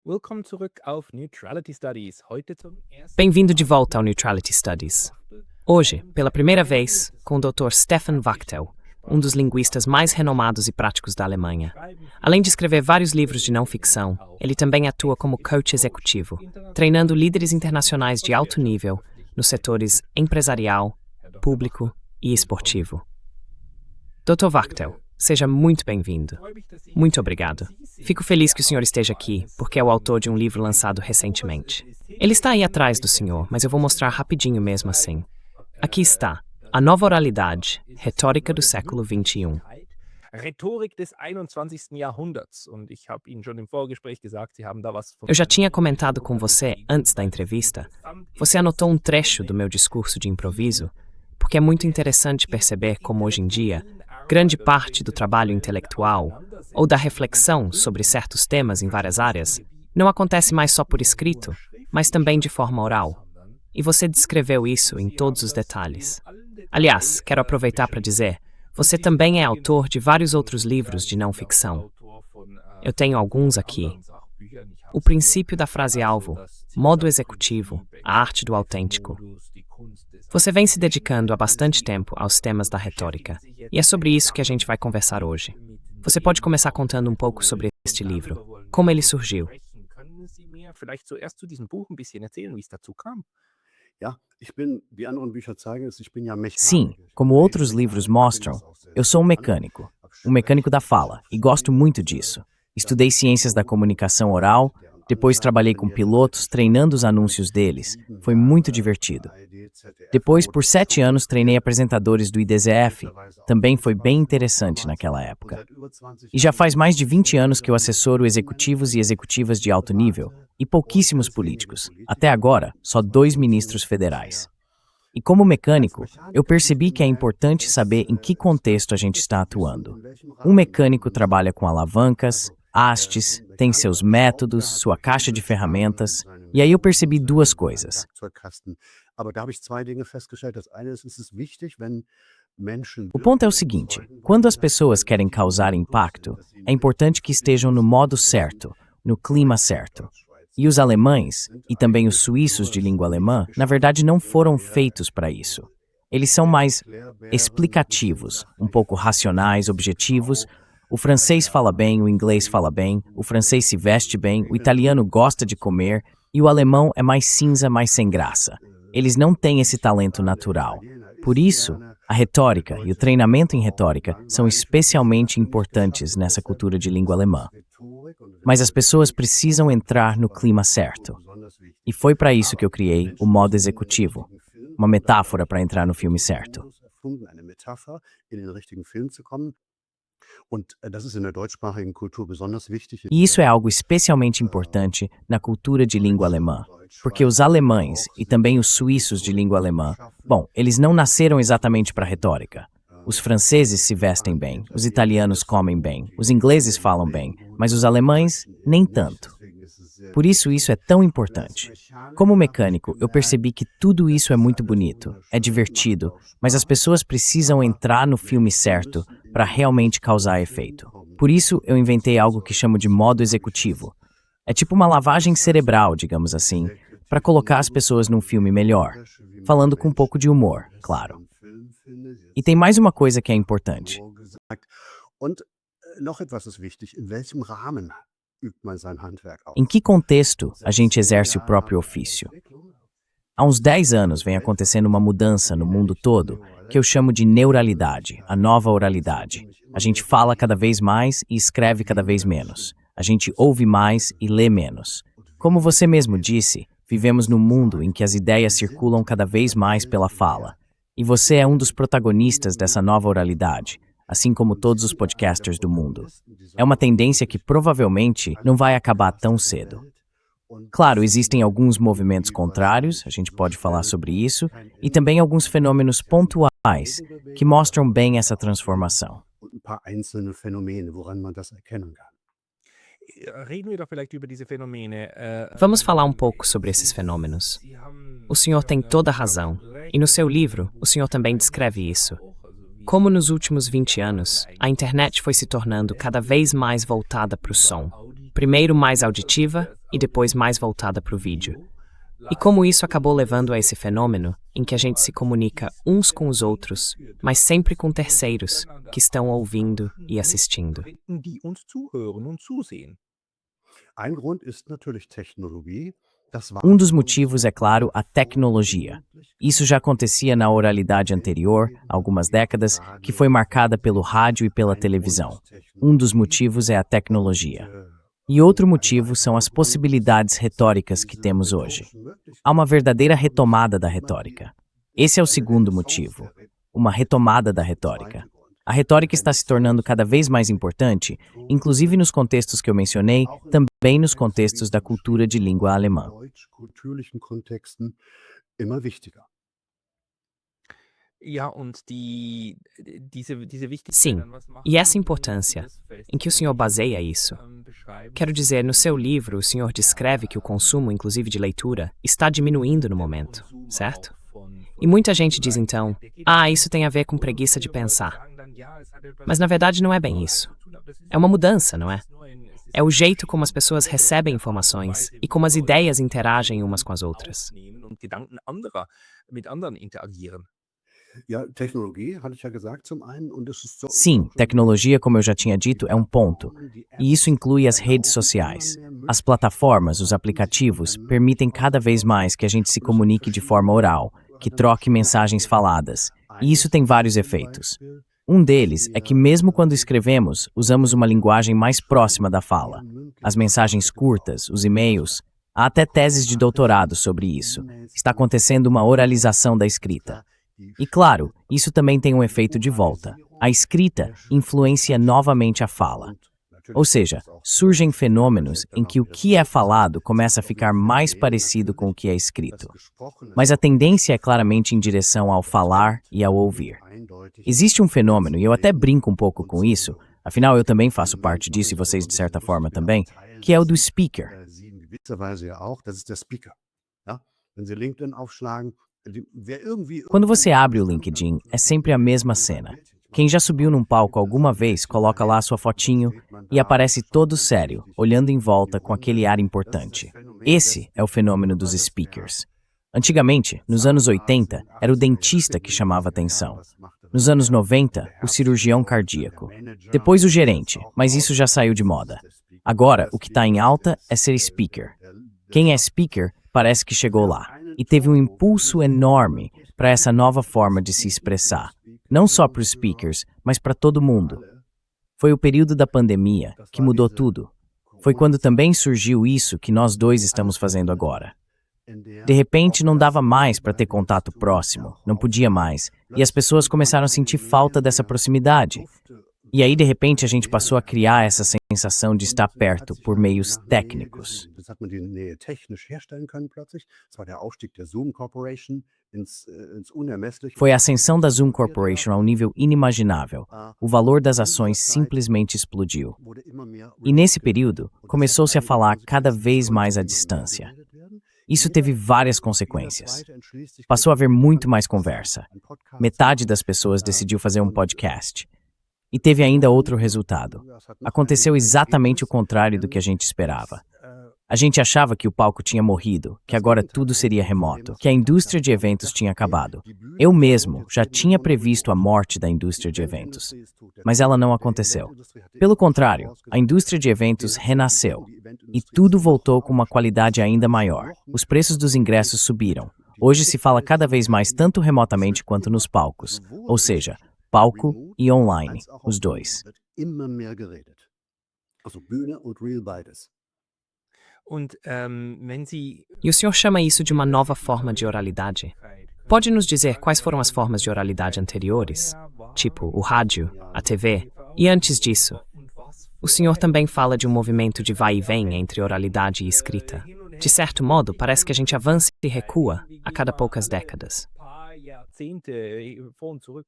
Willkommen zurück auf Neutrality Studies. Heute zum ersten Bem-vindo de volta ao Neutrality Studies. Hoje, pela primeira vez, com o Dr. Stefan Wachtel, um dos linguistas mais renomados e práticos da Alemanha. Além de escrever vários livros de não-ficção, ele também atua como coach executivo, treinando líderes internacionais de alto nível nos setores empresarial, público e esportivo. Dr. Wachtel, seja muito bem-vindo. Muito obrigado. Fico feliz que o senhor esteja aqui, porque é o autor de um livro lançado recentemente. Ele está aí atrás do senhor, mas eu vou mostrar rapidinho mesmo assim. Aqui está. A nova oralidade, retórica do século XXI. Rhetorik des 21. Jahrhunderts. Und ich habe Ihnen schon im Vorgespräch gesagt, Sie haben da was von... Eu já tinha comentado com você antes da entrevista. Você anotou um trecho do meu discurso de improviso, porque é muito interessante perceber como hoje em dia, grande parte do trabalho intelectual ou da reflexão sobre certos temas em várias áreas não acontece mais só por escrito, mas também de forma oral. E você descreveu isso em todos os detalhes. Aliás, quero aproveitar para dizer, você também é autor de vários outros livros de não-ficção. Eu tenho alguns aqui. O princípio da frase-alvo, modo executivo, a arte do autêntico. Você vem se dedicando há bastante tempo aos temas da retórica, e é sobre isso que a gente vai conversar hoje. Você pode começar contando um pouco sobre este livro, como ele surgiu. Können Sie mir vielleicht zuerst zu diesem Buch ein bisschen erzählen, wie es dazu kam? Sim, como outros livros mostram, eu sou um mecânico da fala, e gosto muito disso. Estudei ciências da comunicação oral, depois trabalhei com pilotos treinando os anúncios deles. Foi muito divertido. Depois, por 7 anos, treinei apresentadores do IDZF. Também foi bem interessante naquela época. E já faz mais de 20 anos que eu assessoro executivos e executivas de alto nível, e pouquíssimos políticos. Até agora, só 2 ministros federais. E como mecânico, eu percebi que é importante saber em que contexto a gente está atuando. Um mecânico trabalha com alavancas, hastes, tem seus métodos, sua caixa de ferramentas, e aí eu percebi 2 coisas. O ponto é o seguinte, quando as pessoas querem causar impacto, é importante que estejam no modo certo, no clima certo. E os alemães, e também os suíços de língua alemã, na verdade não foram feitos para isso. Eles são mais explicativos, um pouco racionais, objetivos. O francês fala bem, o inglês fala bem, o francês se veste bem, o italiano gosta de comer, e o alemão é mais cinza, mais sem graça. Eles não têm esse talento natural. Por isso, a retórica e o treinamento em retórica são especialmente importantes nessa cultura de língua alemã. Mas as pessoas precisam entrar no clima certo. E foi para isso que eu criei o modo executivo, uma metáfora para entrar no filme certo. E isso é algo especialmente importante na cultura de língua alemã, porque os alemães e também os suíços de língua alemã, eles não nasceram exatamente para retórica. Os franceses se vestem bem, os italianos comem bem, os ingleses falam bem, mas os alemães nem tanto. Por isso é tão importante. Como mecânico, eu percebi que tudo isso é muito bonito, é divertido, mas as pessoas precisam entrar no filme certo para realmente causar efeito. Por isso, eu inventei algo que chamo de modo executivo. É tipo uma lavagem cerebral, digamos assim, para colocar as pessoas num filme melhor, falando com um pouco de humor, claro. E tem mais uma coisa que é importante. Em que contexto a gente exerce o próprio ofício? Há uns 10 anos vem acontecendo uma mudança no mundo todo que eu chamo de neuralidade, a nova oralidade. A gente fala cada vez mais e escreve cada vez menos. A gente ouve mais e lê menos. Como você mesmo disse, vivemos num mundo em que as ideias circulam cada vez mais pela fala. E você é um dos protagonistas dessa nova oralidade, assim como todos os podcasters do mundo. É uma tendência que provavelmente não vai acabar tão cedo. Claro, existem alguns movimentos contrários, a gente pode falar sobre isso, e também alguns fenômenos pontuais que mostram bem essa transformação. Reden wir doch vielleicht über diese Phänomene. Vamos falar um pouco sobre esses fenômenos. O senhor tem toda a razão, e no seu livro, o senhor também descreve isso. Como nos últimos 20 anos, a internet foi se tornando cada vez mais voltada para o som, primeiro mais auditiva e depois mais voltada para o vídeo. E como isso acabou levando a esse fenômeno em que a gente se comunica uns com os outros, mas sempre com terceiros que estão ouvindo e assistindo. Die uns zuhören und zusehen. Ein Grund ist natürlich Technologie. Um dos motivos é, claro, a tecnologia. Isso já acontecia na oralidade anterior, há algumas décadas, que foi marcada pelo rádio e pela televisão. Um dos motivos é a tecnologia. E outro motivo são as possibilidades retóricas que temos hoje. Há uma verdadeira retomada da retórica. Esse é o segundo motivo, uma retomada da retórica. A retórica está se tornando cada vez mais importante, inclusive nos contextos que eu mencionei, também nos contextos da cultura de língua alemã. Kulturlichen Kontexten immer wichtiger. Ja, und diese wichtigkeit. Sim, e essa importância, em que o senhor baseia isso? Quero dizer, no seu livro, o senhor descreve que o consumo, inclusive de leitura, está diminuindo no momento, certo? E muita gente diz então, isso tem a ver com preguiça de pensar. Mas na verdade não é bem isso. É uma mudança, não é? É o jeito como as pessoas recebem informações e como as ideias interagem umas com as outras. Und Gedanken anderer mit anderen interagieren. Ja, Technologie, hatte ich ja gesagt, zum einen, und es ist so. Sim, tecnologia, como eu já tinha dito, é um ponto. E isso inclui as redes sociais. As plataformas, os aplicativos, permitem cada vez mais que a gente se comunique de forma oral, que troque mensagens faladas. E isso tem vários efeitos. Um deles é que mesmo quando escrevemos, usamos uma linguagem mais próxima da fala. As mensagens curtas, os e-mails, há até teses de doutorado sobre isso. Está acontecendo uma oralização da escrita. E claro, isso também tem um efeito de volta. A escrita influencia novamente a fala. Ou seja, surgem fenômenos em que o que é falado começa a ficar mais parecido com o que é escrito. Mas a tendência é claramente em direção ao falar e ao ouvir. Existe um fenômeno, e eu até brinco um pouco com isso, afinal eu também faço parte disso e vocês de certa forma também, que é o do speaker. Sie in gewisser Weise ja auch, das ist der Speaker. Ja? Wenn Sie LinkedIn aufschlagen, wer irgendwie. Quando você abre o LinkedIn, é sempre a mesma cena. Quem já subiu num palco alguma vez coloca lá sua fotinho e aparece todo sério, olhando em volta com aquele ar importante. Esse é o fenômeno dos speakers. Antigamente, nos anos 80, era o dentista que chamava atenção. Nos anos 90, o cirurgião cardíaco. Depois o gerente, mas isso já saiu de moda. Agora, o que está em alta é ser speaker. Quem é speaker parece que chegou lá e teve um impulso enorme para essa nova forma de se expressar. Não só para os speakers, mas para todo mundo. Foi o período da pandemia que mudou tudo. Foi quando também surgiu isso que nós dois estamos fazendo agora. De repente, não dava mais para ter contato próximo, não podia mais, e as pessoas começaram a sentir falta dessa proximidade. E aí, de repente, a gente passou a criar essa sensação de estar perto por meios técnicos. Das hat man die Nähe technisch herstellen können plötzlich. Das war der Aufstieg der Zoom Corporation ins Unermessliche. Foi a ascensão da Zoom Corporation a um nível inimaginável. O valor das ações simplesmente explodiu. E nesse período, começou-se a falar cada vez mais à distância. Isso teve várias consequências. Passou a haver muito mais conversa. Metade das pessoas decidiu fazer um podcast. E teve ainda outro resultado. Aconteceu exatamente o contrário do que a gente esperava. A gente achava que o palco tinha morrido, que agora tudo seria remoto, que a indústria de eventos tinha acabado. Eu mesmo já tinha previsto a morte da indústria de eventos. Mas ela não aconteceu. Pelo contrário, a indústria de eventos renasceu. E tudo voltou com uma qualidade ainda maior. Os preços dos ingressos subiram. Hoje se fala cada vez mais tanto remotamente quanto nos palcos. Ou seja, palco e online, os dois. Immer mehr geredet. Also Bühne und Real beides. Und wenn Sie E o senhor chama isso de uma nova forma de oralidade? Pode nos dizer quais foram as formas de oralidade anteriores? Tipo, o rádio, a TV, e antes disso? O senhor também fala de um movimento de vai e vem entre oralidade e escrita. De certo modo, parece que a gente avança e recua a cada poucas décadas. paar Jahrzehnte vor und zurück.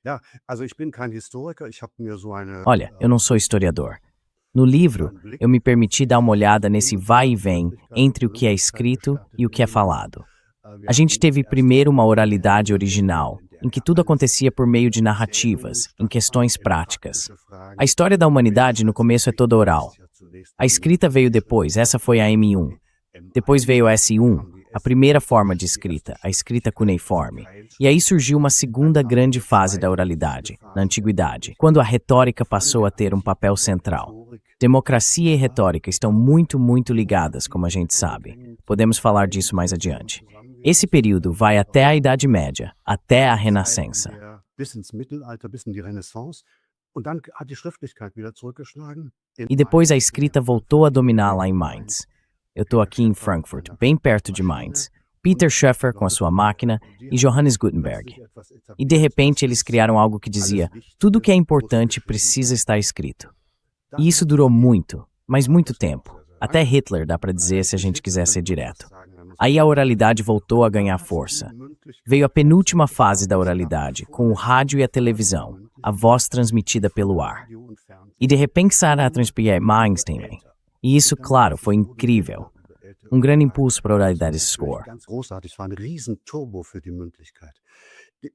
Ja, also ich bin kein Historiker, ich habe mir so eine. Olha, eu não sou historiador. No livro, eu me permiti dar uma olhada nesse vai e vem entre o que é escrito e o que é falado. A gente teve primeiro uma oralidade original, em que tudo acontecia por meio de narrativas, em questões práticas. A história da humanidade no começo é toda oral. A escrita veio depois, essa foi a M1. Depois veio a S1, a primeira forma de escrita, a escrita cuneiforme. E aí surgiu uma segunda grande fase da oralidade, na antiguidade, quando a retórica passou a ter um papel central. Democracia e retórica estão muito ligadas, como a gente sabe. Podemos falar disso mais adiante. Esse período vai até a Idade Média, até a Renascença. Bis ins Mittelalter, bis in die Renaissance. Und dann hat die Schriftlichkeit wieder zurückgeschlagen. E depois a escrita voltou a dominar lá em Mainz. Eu estou aqui em Frankfurt, bem perto de Mainz. Peter Schoeffer com a sua máquina e Johannes Gutenberg. E de repente eles criaram algo que dizia: tudo que é importante precisa estar escrito. E isso durou muito, mas muito tempo. Até Hitler dá para dizer se a gente quiser ser direto. Aí a oralidade voltou a ganhar força. Veio a penúltima fase da oralidade, com o rádio e a televisão, a voz transmitida pelo ar. E de repente Sarah transpira Einstein. E isso, claro, foi incrível. Um grande impulso para a oralidade score. Ganz großartig, es war ein Riesenturbo für die Mündlichkeit.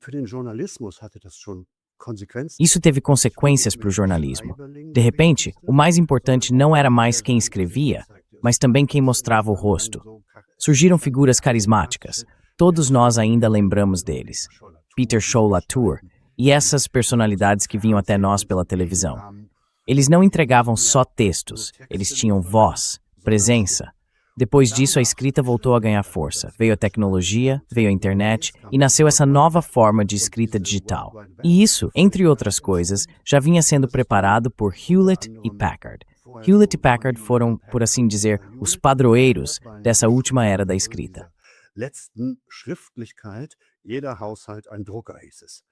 Für den Journalismus hatte das schon Konsequenzen. Isso teve consequências para o jornalismo. De repente, o mais importante não era mais quem escrevia, mas também quem mostrava o rosto. Surgiram figuras carismáticas. Todos nós ainda lembramos deles. Peter Shaw Latour e essas personalidades que vinham até nós pela televisão. Eles não entregavam só textos, eles tinham voz, presença. Depois disso, a escrita voltou a ganhar força. Veio a tecnologia, veio a internet e nasceu essa nova forma de escrita digital. E isso, entre outras coisas, já vinha sendo preparado por Hewlett e Packard. Hewlett e Packard foram, por assim dizer, os padroeiros dessa última era da escrita. Letzten Schriftlichkeit, jeder Haushalt ein Drucker, hieß es.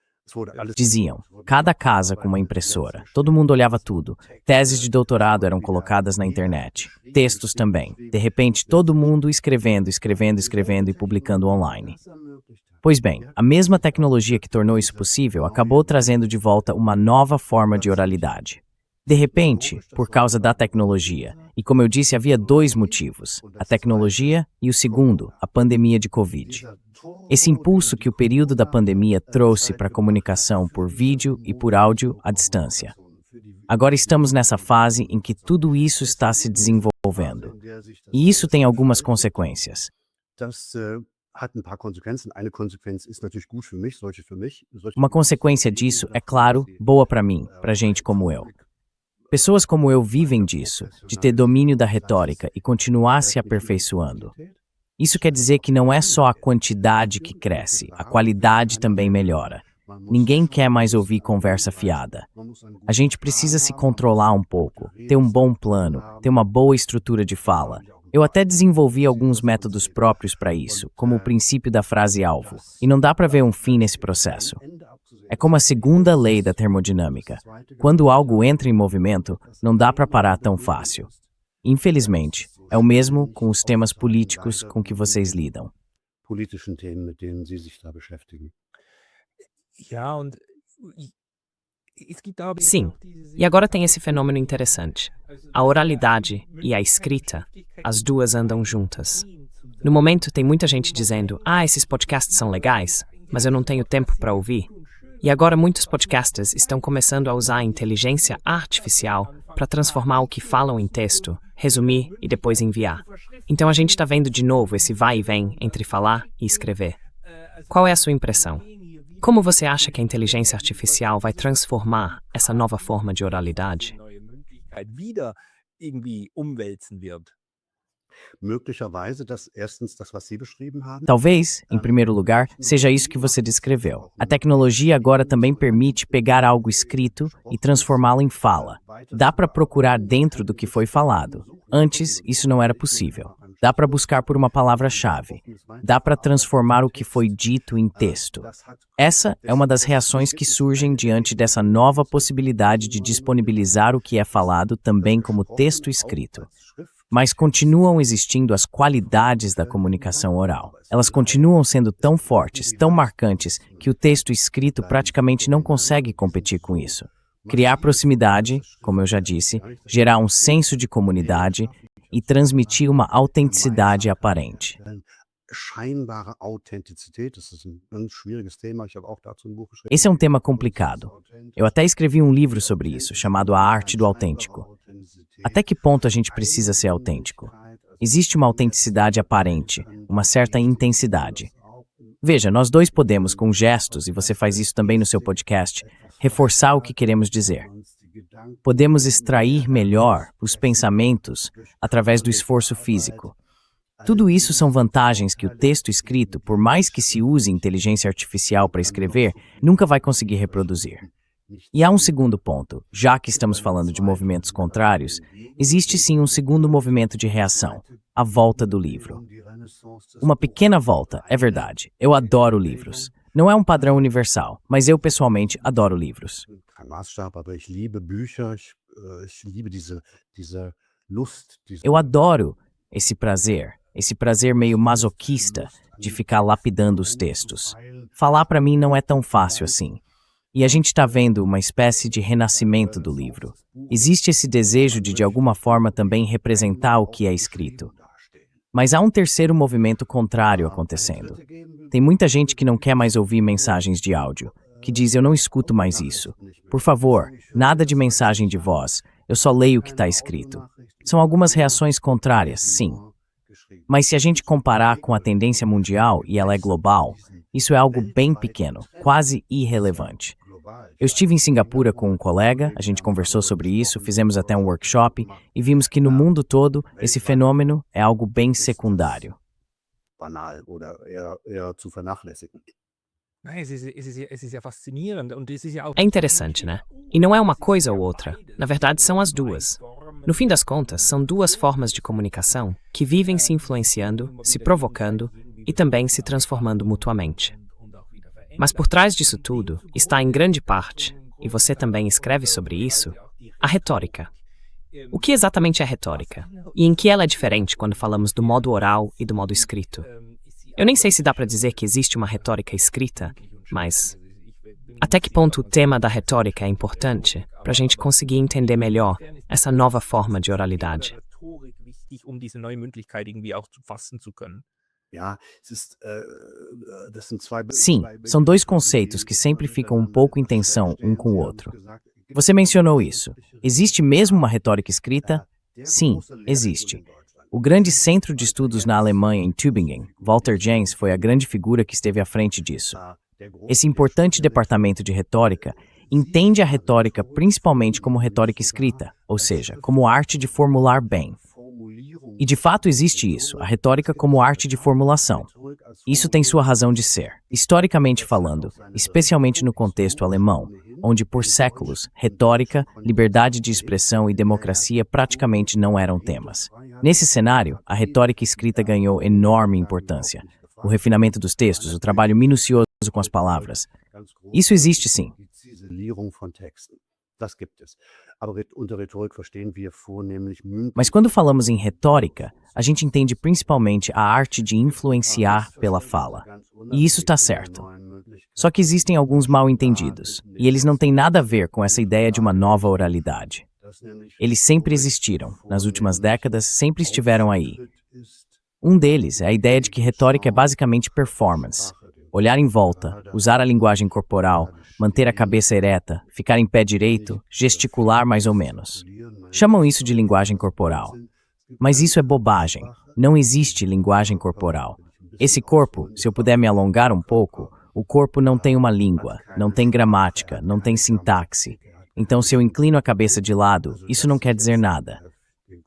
Diziam, cada casa com uma impressora. Todo mundo olhava tudo. Teses de doutorado eram colocadas na internet. Textos também. De repente, todo mundo escrevendo e publicando online. Pois bem, a mesma tecnologia que tornou isso possível acabou trazendo de volta uma nova forma de oralidade. De repente, por causa da tecnologia, e como eu disse, havia dois motivos, a tecnologia e o segundo, a pandemia de Covid. Esse impulso que o período da pandemia trouxe para a comunicação por vídeo e por áudio à distância. Agora estamos nessa fase em que tudo isso está se desenvolvendo. E isso tem algumas consequências. Uma consequência disso é, claro, boa para mim, para gente como eu. Pessoas como eu vivem disso, de ter domínio da retórica e continuar se aperfeiçoando. Isso quer dizer que não é só a quantidade que cresce, a qualidade também melhora. Ninguém quer mais ouvir conversa fiada. A gente precisa se controlar um pouco, ter um bom plano, ter uma boa estrutura de fala. Eu até desenvolvi alguns métodos próprios para isso, como o princípio da frase-alvo, e não dá para ver um fim nesse processo. É como a segunda lei da termodinâmica. Quando algo entra em movimento, não dá para parar tão fácil. Infelizmente, é o mesmo com os temas políticos com que vocês lidam. Politischen Themen, mit denen Sie sich da beschäftigen. Sim, e agora tem esse fenômeno interessante. A oralidade e a escrita, as duas andam juntas. No momento tem muita gente dizendo, esses podcasts são legais, mas eu não tenho tempo para ouvir. E agora muitos podcasters estão começando a usar a inteligência artificial para transformar o que falam em texto, resumir e depois enviar. Então a gente está vendo de novo esse vai e vem entre falar e escrever. Qual é a sua impressão? Como você acha que a inteligência artificial vai transformar essa nova forma de oralidade? Möglicherweise, dass erstens das, was Sie beschrieben haben. Talvez, em primeiro lugar, seja isso que você descreveu. A tecnologia agora também permite pegar algo escrito e transformá-lo em fala. Dá para procurar dentro do que foi falado. Antes, isso não era possível. Dá para buscar por uma palavra-chave. Dá para transformar o que foi dito em texto. Essa é uma das reações que surgem diante dessa nova possibilidade de disponibilizar o que é falado também como texto escrito. Mas continuam existindo as qualidades da comunicação oral. Elas continuam sendo tão fortes, tão marcantes, que o texto escrito praticamente não consegue competir com isso. Criar proximidade, como eu já disse, gerar um senso de comunidade e transmitir uma autenticidade aparente. scheinbare Authentizität. Das ist ein ganz schwieriges Thema. Ich habe auch dazu ein Buch geschrieben. Esse é um tema complicado. Eu até escrevi um livro sobre isso, chamado A Arte do Autêntico. Até que ponto a gente precisa ser autêntico? Existe uma autenticidade aparente, uma certa intensidade. Veja, nós dois podemos, com gestos, e você faz isso também no seu podcast, reforçar o que queremos dizer. Podemos extrair melhor os pensamentos através do esforço físico. Tudo isso são vantagens que o texto escrito, por mais que se use inteligência artificial para escrever, nunca vai conseguir reproduzir. E há um segundo ponto. Já que estamos falando de movimentos contrários, existe sim um segundo movimento de reação, a volta do livro. Uma pequena volta, é verdade. Eu adoro livros. Não é um padrão universal, mas eu pessoalmente adoro livros. Kein Maßstab, aber ich liebe Bücher. Ich liebe diese Lust. Eu adoro esse prazer meio masoquista de ficar lapidando os textos. Falar para mim não é tão fácil assim. E a gente está vendo uma espécie de renascimento do livro. Existe esse desejo de alguma forma, também representar o que é escrito. Mas há um terceiro movimento contrário acontecendo. Tem muita gente que não quer mais ouvir mensagens de áudio, que diz: eu não escuto mais isso. Por favor, nada de mensagem de voz, eu só leio o que está escrito. São algumas reações contrárias, sim. Mas se a gente comparar com a tendência mundial, e ela é global, isso é algo bem pequeno, quase irrelevante. Eu estive em Singapura com um colega, a gente conversou sobre isso, fizemos até um workshop e vimos que no mundo todo esse fenômeno é algo bem secundário. Banal oder eher zu vernachlässigen. É interessante, né? E não é uma coisa ou outra. Na verdade, são as duas. No fim das contas, são duas formas de comunicação que vivem se influenciando, se provocando e também se transformando mutuamente. Mas por trás disso tudo está, em grande parte, e você também escreve sobre isso, a retórica. O que exatamente é retórica? E em que ela é diferente quando falamos do modo oral e do modo escrito? Eu nem sei se dá para dizer que existe uma retórica escrita, mas até que ponto o tema da retórica é importante para a gente conseguir entender melhor essa nova forma de oralidade? Sim, são dois conceitos que sempre ficam um pouco em tensão um com o outro. Você mencionou isso. Existe mesmo uma retórica escrita? Sim, existe. O grande centro de estudos na Alemanha, em Tübingen, Walter Jens, foi a grande figura que esteve à frente disso. Esse importante departamento de retórica entende a retórica principalmente como retórica escrita, ou seja, como arte de formular bem. E de fato existe isso, a retórica como arte de formulação. Isso tem sua razão de ser. Historicamente falando, especialmente no contexto alemão, onde por séculos, retórica, liberdade de expressão e democracia praticamente não eram temas. Nesse cenário, a retórica escrita ganhou enorme importância. O refinamento dos textos, o trabalho minucioso com as palavras. Isso existe sim. Mas quando falamos em retórica, a gente entende principalmente a arte de influenciar pela fala. E isso está certo. Só que existem alguns mal-entendidos, e eles não têm nada a ver com essa ideia de uma nova oralidade. Eles sempre existiram, nas últimas décadas sempre estiveram aí. Um deles é a ideia de que retórica é basicamente performance. Olhar em volta, usar a linguagem corporal, manter a cabeça ereta, ficar em pé direito, gesticular mais ou menos. Chamam isso de linguagem corporal. Mas isso é bobagem. Não existe linguagem corporal. Esse corpo, se eu puder me alongar um pouco, o corpo não tem uma língua, não tem gramática, não tem sintaxe. Então, se eu inclino a cabeça de lado, isso não quer dizer nada.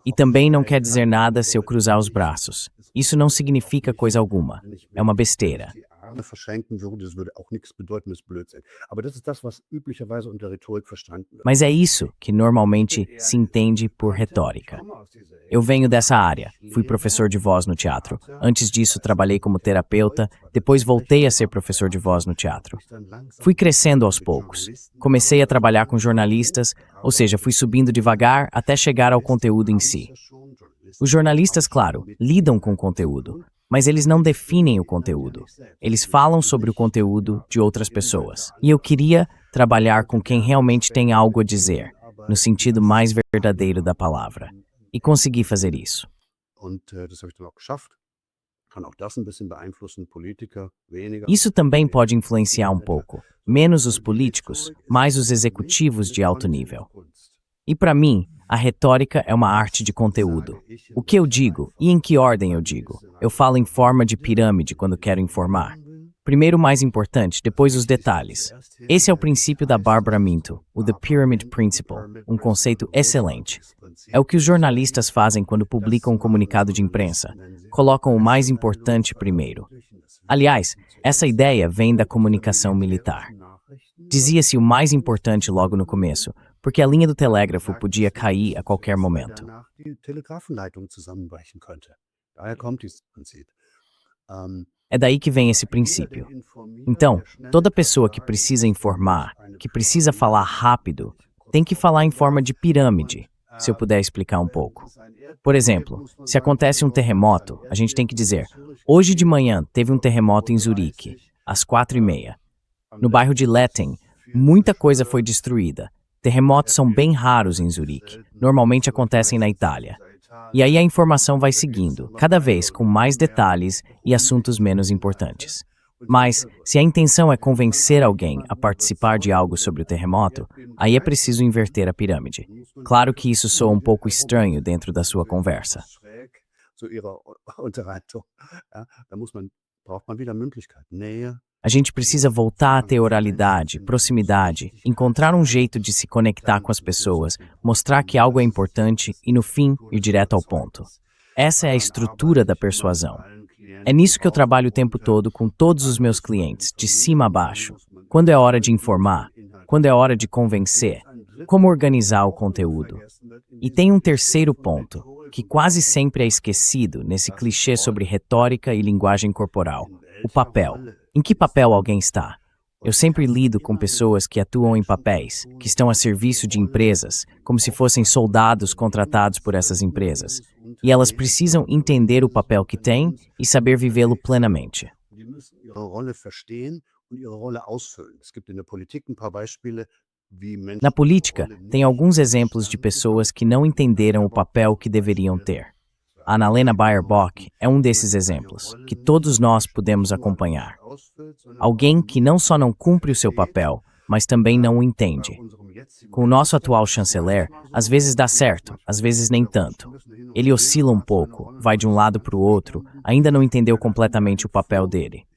E também não quer dizer nada se eu cruzar os braços. Isso não significa coisa alguma. É uma besteira. Mas é isso que normalmente se entende por retórica. Eu venho dessa área, fui professor de voz no teatro. Antes disso, trabalhei como terapeuta, depois voltei a ser professor de voz no teatro. Fui crescendo aos poucos. Comecei a trabalhar com jornalistas, ou seja, fui subindo devagar até chegar ao conteúdo em si. Os jornalistas, claro, lidam com o conteúdo, mas eles não definem o conteúdo. Eles falam sobre o conteúdo de outras pessoas. E eu queria trabalhar com quem realmente tem algo a dizer, no sentido mais verdadeiro da palavra. E consegui fazer isso. kann auch das ein bisschen beeinflussen, Politiker weniger. Isso também pode influenciar um pouco, menos os políticos, mais os executivos de alto nível. E para mim, a retórica é uma arte de conteúdo. O que eu digo e em que ordem eu digo? Eu falo em forma de pirâmide quando quero informar. Primeiro o mais importante, depois os detalhes. Esse é o princípio da Barbara Minto, o The Pyramid Principle, um conceito excelente. É o que os jornalistas fazem quando publicam um comunicado de imprensa. Colocam o mais importante primeiro. Aliás, essa ideia vem da comunicação militar. Dizia-se o mais importante logo no começo, porque a linha do telégrafo podia cair a qualquer momento. Die Telegrafenleitung zusammenbrechen könnte. Daher kommt dieses Prinzip. É daí que vem esse princípio. Então, toda pessoa que precisa informar, que precisa falar rápido, tem que falar em forma de pirâmide, se eu puder explicar um pouco. Por exemplo, se acontece um terremoto, a gente tem que dizer: hoje de manhã teve um terremoto em Zurique, às 4h30. No bairro de Letten, muita coisa foi destruída. Terremotos são bem raros em Zurique, normalmente acontecem na Itália. E aí a informação vai seguindo, cada vez com mais detalhes e assuntos menos importantes. Mas, se a intenção é convencer alguém a participar de algo sobre o terremoto, aí é preciso inverter a pirâmide. Claro que isso soa um pouco estranho dentro da sua conversa. A gente precisa voltar a ter oralidade, proximidade, encontrar um jeito de se conectar com as pessoas, mostrar que algo é importante e, no fim, ir direto ao ponto. Essa é a estrutura da persuasão. É nisso que eu trabalho o tempo todo com todos os meus clientes, de cima a baixo. Quando é hora de informar, quando é hora de convencer, como organizar o conteúdo. E tem um terceiro ponto, que quase sempre é esquecido nesse clichê sobre retórica e linguagem corporal: o papel. Em que papel alguém está? Eu sempre lido com pessoas que atuam em papéis, que estão a serviço de empresas, como se fossem soldados contratados por essas empresas. E elas precisam entender o papel que têm e saber vivê-lo plenamente. Na política, tem alguns exemplos de pessoas que não entenderam o papel que deveriam ter. A Annalena Baerbock é um desses exemplos, que todos nós podemos acompanhar. Alguém que não só não cumpre o seu papel, mas também não o entende. Com o nosso atual chanceler, às vezes dá certo, às vezes nem tanto. Ele oscila um pouco, vai de um lado para o outro, ainda não entendeu completamente o papel dele.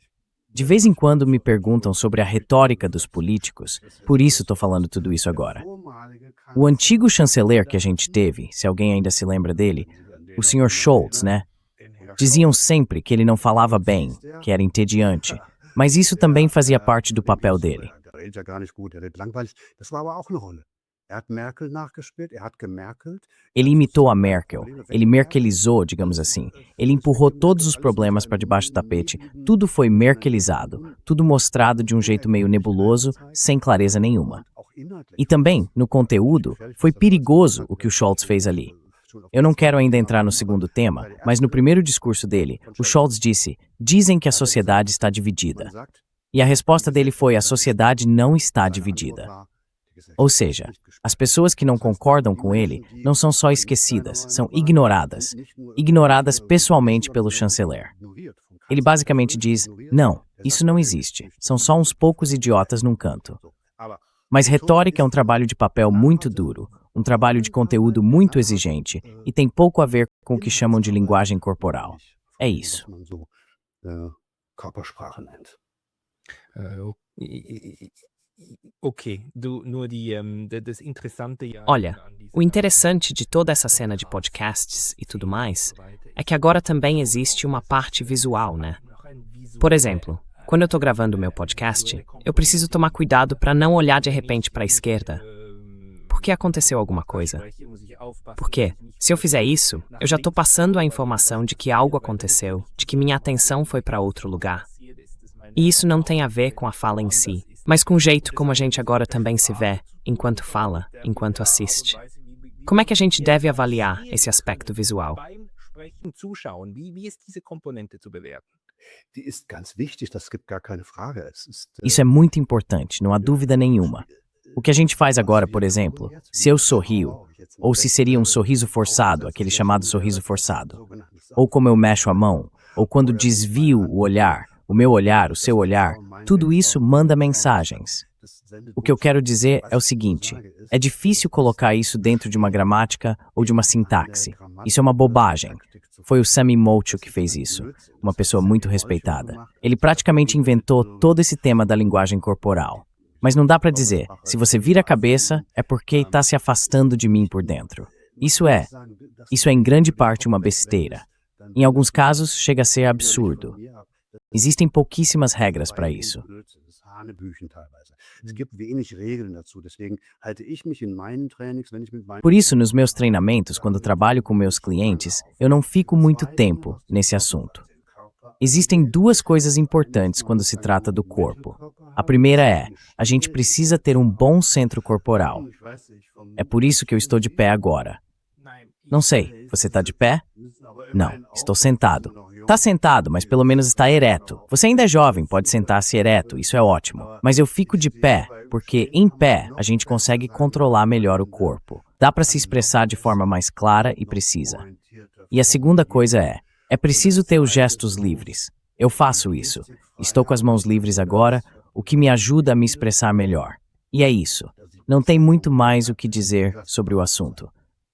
De vez em quando me perguntam sobre a retórica dos políticos, por isso estou falando tudo isso agora. O antigo chanceler que a gente teve, se alguém ainda se lembra dele, o Sr. Scholz, né? Diziam sempre que ele não falava bem, que era entediante, mas isso também fazia parte do papel dele. Ele imitou a Merkel, ele merkelizou, digamos assim. Ele empurrou todos os problemas para debaixo do tapete, tudo foi merkelizado, tudo mostrado de um jeito meio nebuloso, sem clareza nenhuma. E também, no conteúdo, foi perigoso o que o Scholz fez ali. Eu não quero ainda entrar no segundo tema, mas no primeiro discurso dele, o Scholz disse: dizem que a sociedade está dividida. E a resposta dele foi: a sociedade não está dividida. Ou seja, as pessoas que não concordam com ele não são só esquecidas, são ignoradas. Ignoradas pessoalmente pelo chanceler. Ele basicamente diz: não, isso não existe. São só uns poucos idiotas num canto. Mas retórica é um trabalho de papel muito duro, um trabalho de conteúdo muito exigente e tem pouco a ver com o que chamam de linguagem corporal. É isso. Olha, o interessante de toda essa cena de podcasts e tudo mais é que agora também existe uma parte visual, né? Por exemplo, quando eu estou gravando o meu podcast, eu preciso tomar cuidado para não olhar de repente para a esquerda. Porque aconteceu alguma coisa. Porque, se eu fizer isso, eu já estou passando a informação de que algo aconteceu, de que minha atenção foi para outro lugar. E isso não tem a ver com a fala em si, mas com o jeito como a gente agora também se vê, enquanto fala, enquanto assiste. Como é que a gente deve avaliar esse aspecto visual? Isso é muito importante, não há dúvida nenhuma. O que a gente faz agora, por exemplo, se eu sorrio, ou se seria um sorriso forçado, aquele chamado sorriso forçado, ou como eu mexo a mão, ou quando desvio o olhar, o meu olhar, o seu olhar, tudo isso manda mensagens. O que eu quero dizer é o seguinte: é difícil colocar isso dentro de uma gramática ou de uma sintaxe. Isso é uma bobagem. Foi o Sami Mocho que fez isso, uma pessoa muito respeitada. Ele praticamente inventou todo esse tema da linguagem corporal. Mas não dá para dizer, se você vira a cabeça, é porque está se afastando de mim por dentro. Isso é em grande parte uma besteira. Em alguns casos, chega a ser absurdo. Existem pouquíssimas regras para isso. Por isso, nos meus treinamentos, quando trabalho com meus clientes, eu não fico muito tempo nesse assunto. Existem duas coisas importantes quando se trata do corpo. A primeira é, a gente precisa ter um bom centro corporal. É por isso que eu estou de pé agora. Não sei, você está de pé? Não, estou sentado. Está sentado, mas pelo menos está ereto. Você ainda é jovem, pode sentar-se ereto, isso é ótimo. Mas eu fico de pé, porque em pé a gente consegue controlar melhor o corpo. Dá para se expressar de forma mais clara e precisa. E a segunda coisa é preciso ter os gestos livres. Eu faço isso. Estou com as mãos livres agora, o que me ajuda a me expressar melhor. E é isso. Não tem muito mais o que dizer sobre o assunto.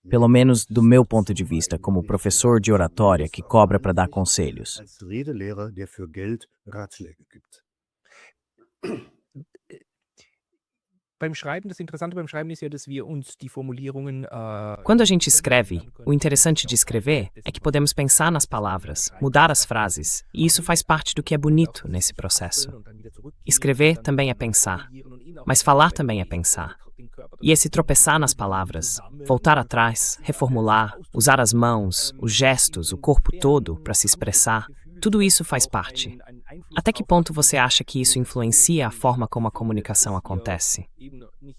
Pelo menos do meu ponto de vista, como professor de oratória que cobra para dar conselhos. Das Interessante beim Schreiben ist ja, dass wir uns die Formulierungen Quando a gente escreve, o interessante de escrever é que podemos pensar nas palavras, mudar as frases, e isso faz parte do que é bonito nesse processo. Escrever também é pensar, mas falar também é pensar. E esse tropeçar nas palavras, voltar atrás, reformular, usar as mãos, os gestos, o corpo todo para se expressar, tudo isso faz parte. Até que ponto você acha que isso influencia a forma como a comunicação acontece?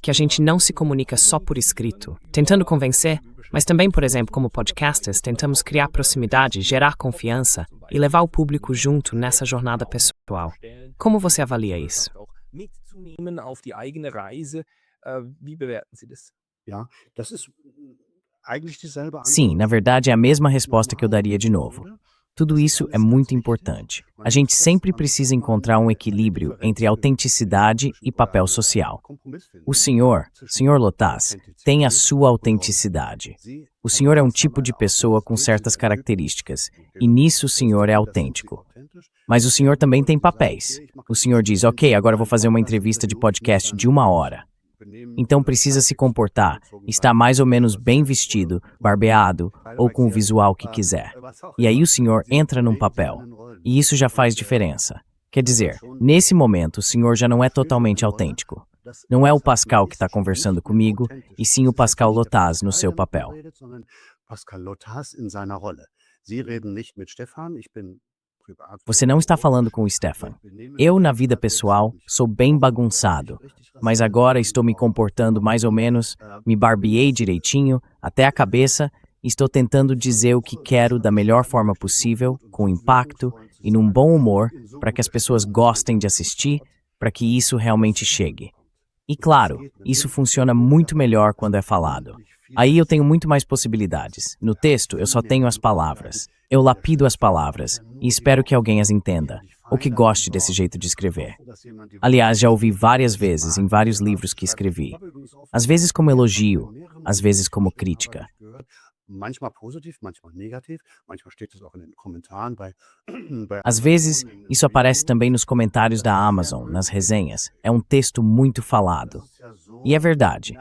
Que a gente não se comunica só por escrito, tentando convencer, mas também, por exemplo, como podcasters, tentamos criar proximidade, gerar confiança e levar o público junto nessa jornada pessoal. Como você avalia isso? mitzunehmen auf die eigene Reise. Wie bewerten Sie das? Sim, na verdade é a mesma resposta que eu daria de novo. Tudo isso é muito importante. A gente sempre precisa encontrar um equilíbrio entre autenticidade e papel social. O senhor Lotaz, tem a sua autenticidade. O senhor é um tipo de pessoa com certas características, e nisso o senhor é autêntico. Mas o senhor também tem papéis. O senhor diz, ok, agora vou fazer uma entrevista de podcast de 1 hora. Então precisa se comportar, estar mais ou menos bem vestido, barbeado ou com o visual que quiser. E aí o senhor entra num papel. E isso já faz diferença. Quer dizer, nesse momento o senhor já não é totalmente autêntico. Não é o Pascal que está conversando comigo, e sim o Pascal Lotaz no seu papel. Você não está falando com o Stefan. Eu, na vida pessoal, sou bem bagunçado, mas agora estou me comportando mais ou menos, me barbeei direitinho, até a cabeça, e estou tentando dizer o que quero da melhor forma possível, com impacto e num bom humor, para que as pessoas gostem de assistir, para que isso realmente chegue. E claro, isso funciona muito melhor quando é falado. Aí eu tenho muito mais possibilidades. No texto, eu só tenho as palavras. Eu lapido as palavras e espero que alguém as entenda, ou que goste desse jeito de escrever. Aliás, já ouvi várias vezes em vários livros que escrevi. Às vezes como elogio, às vezes como crítica. Às vezes, isso aparece também nos comentários da Amazon, nas resenhas. É um texto muito falado. E é verdade.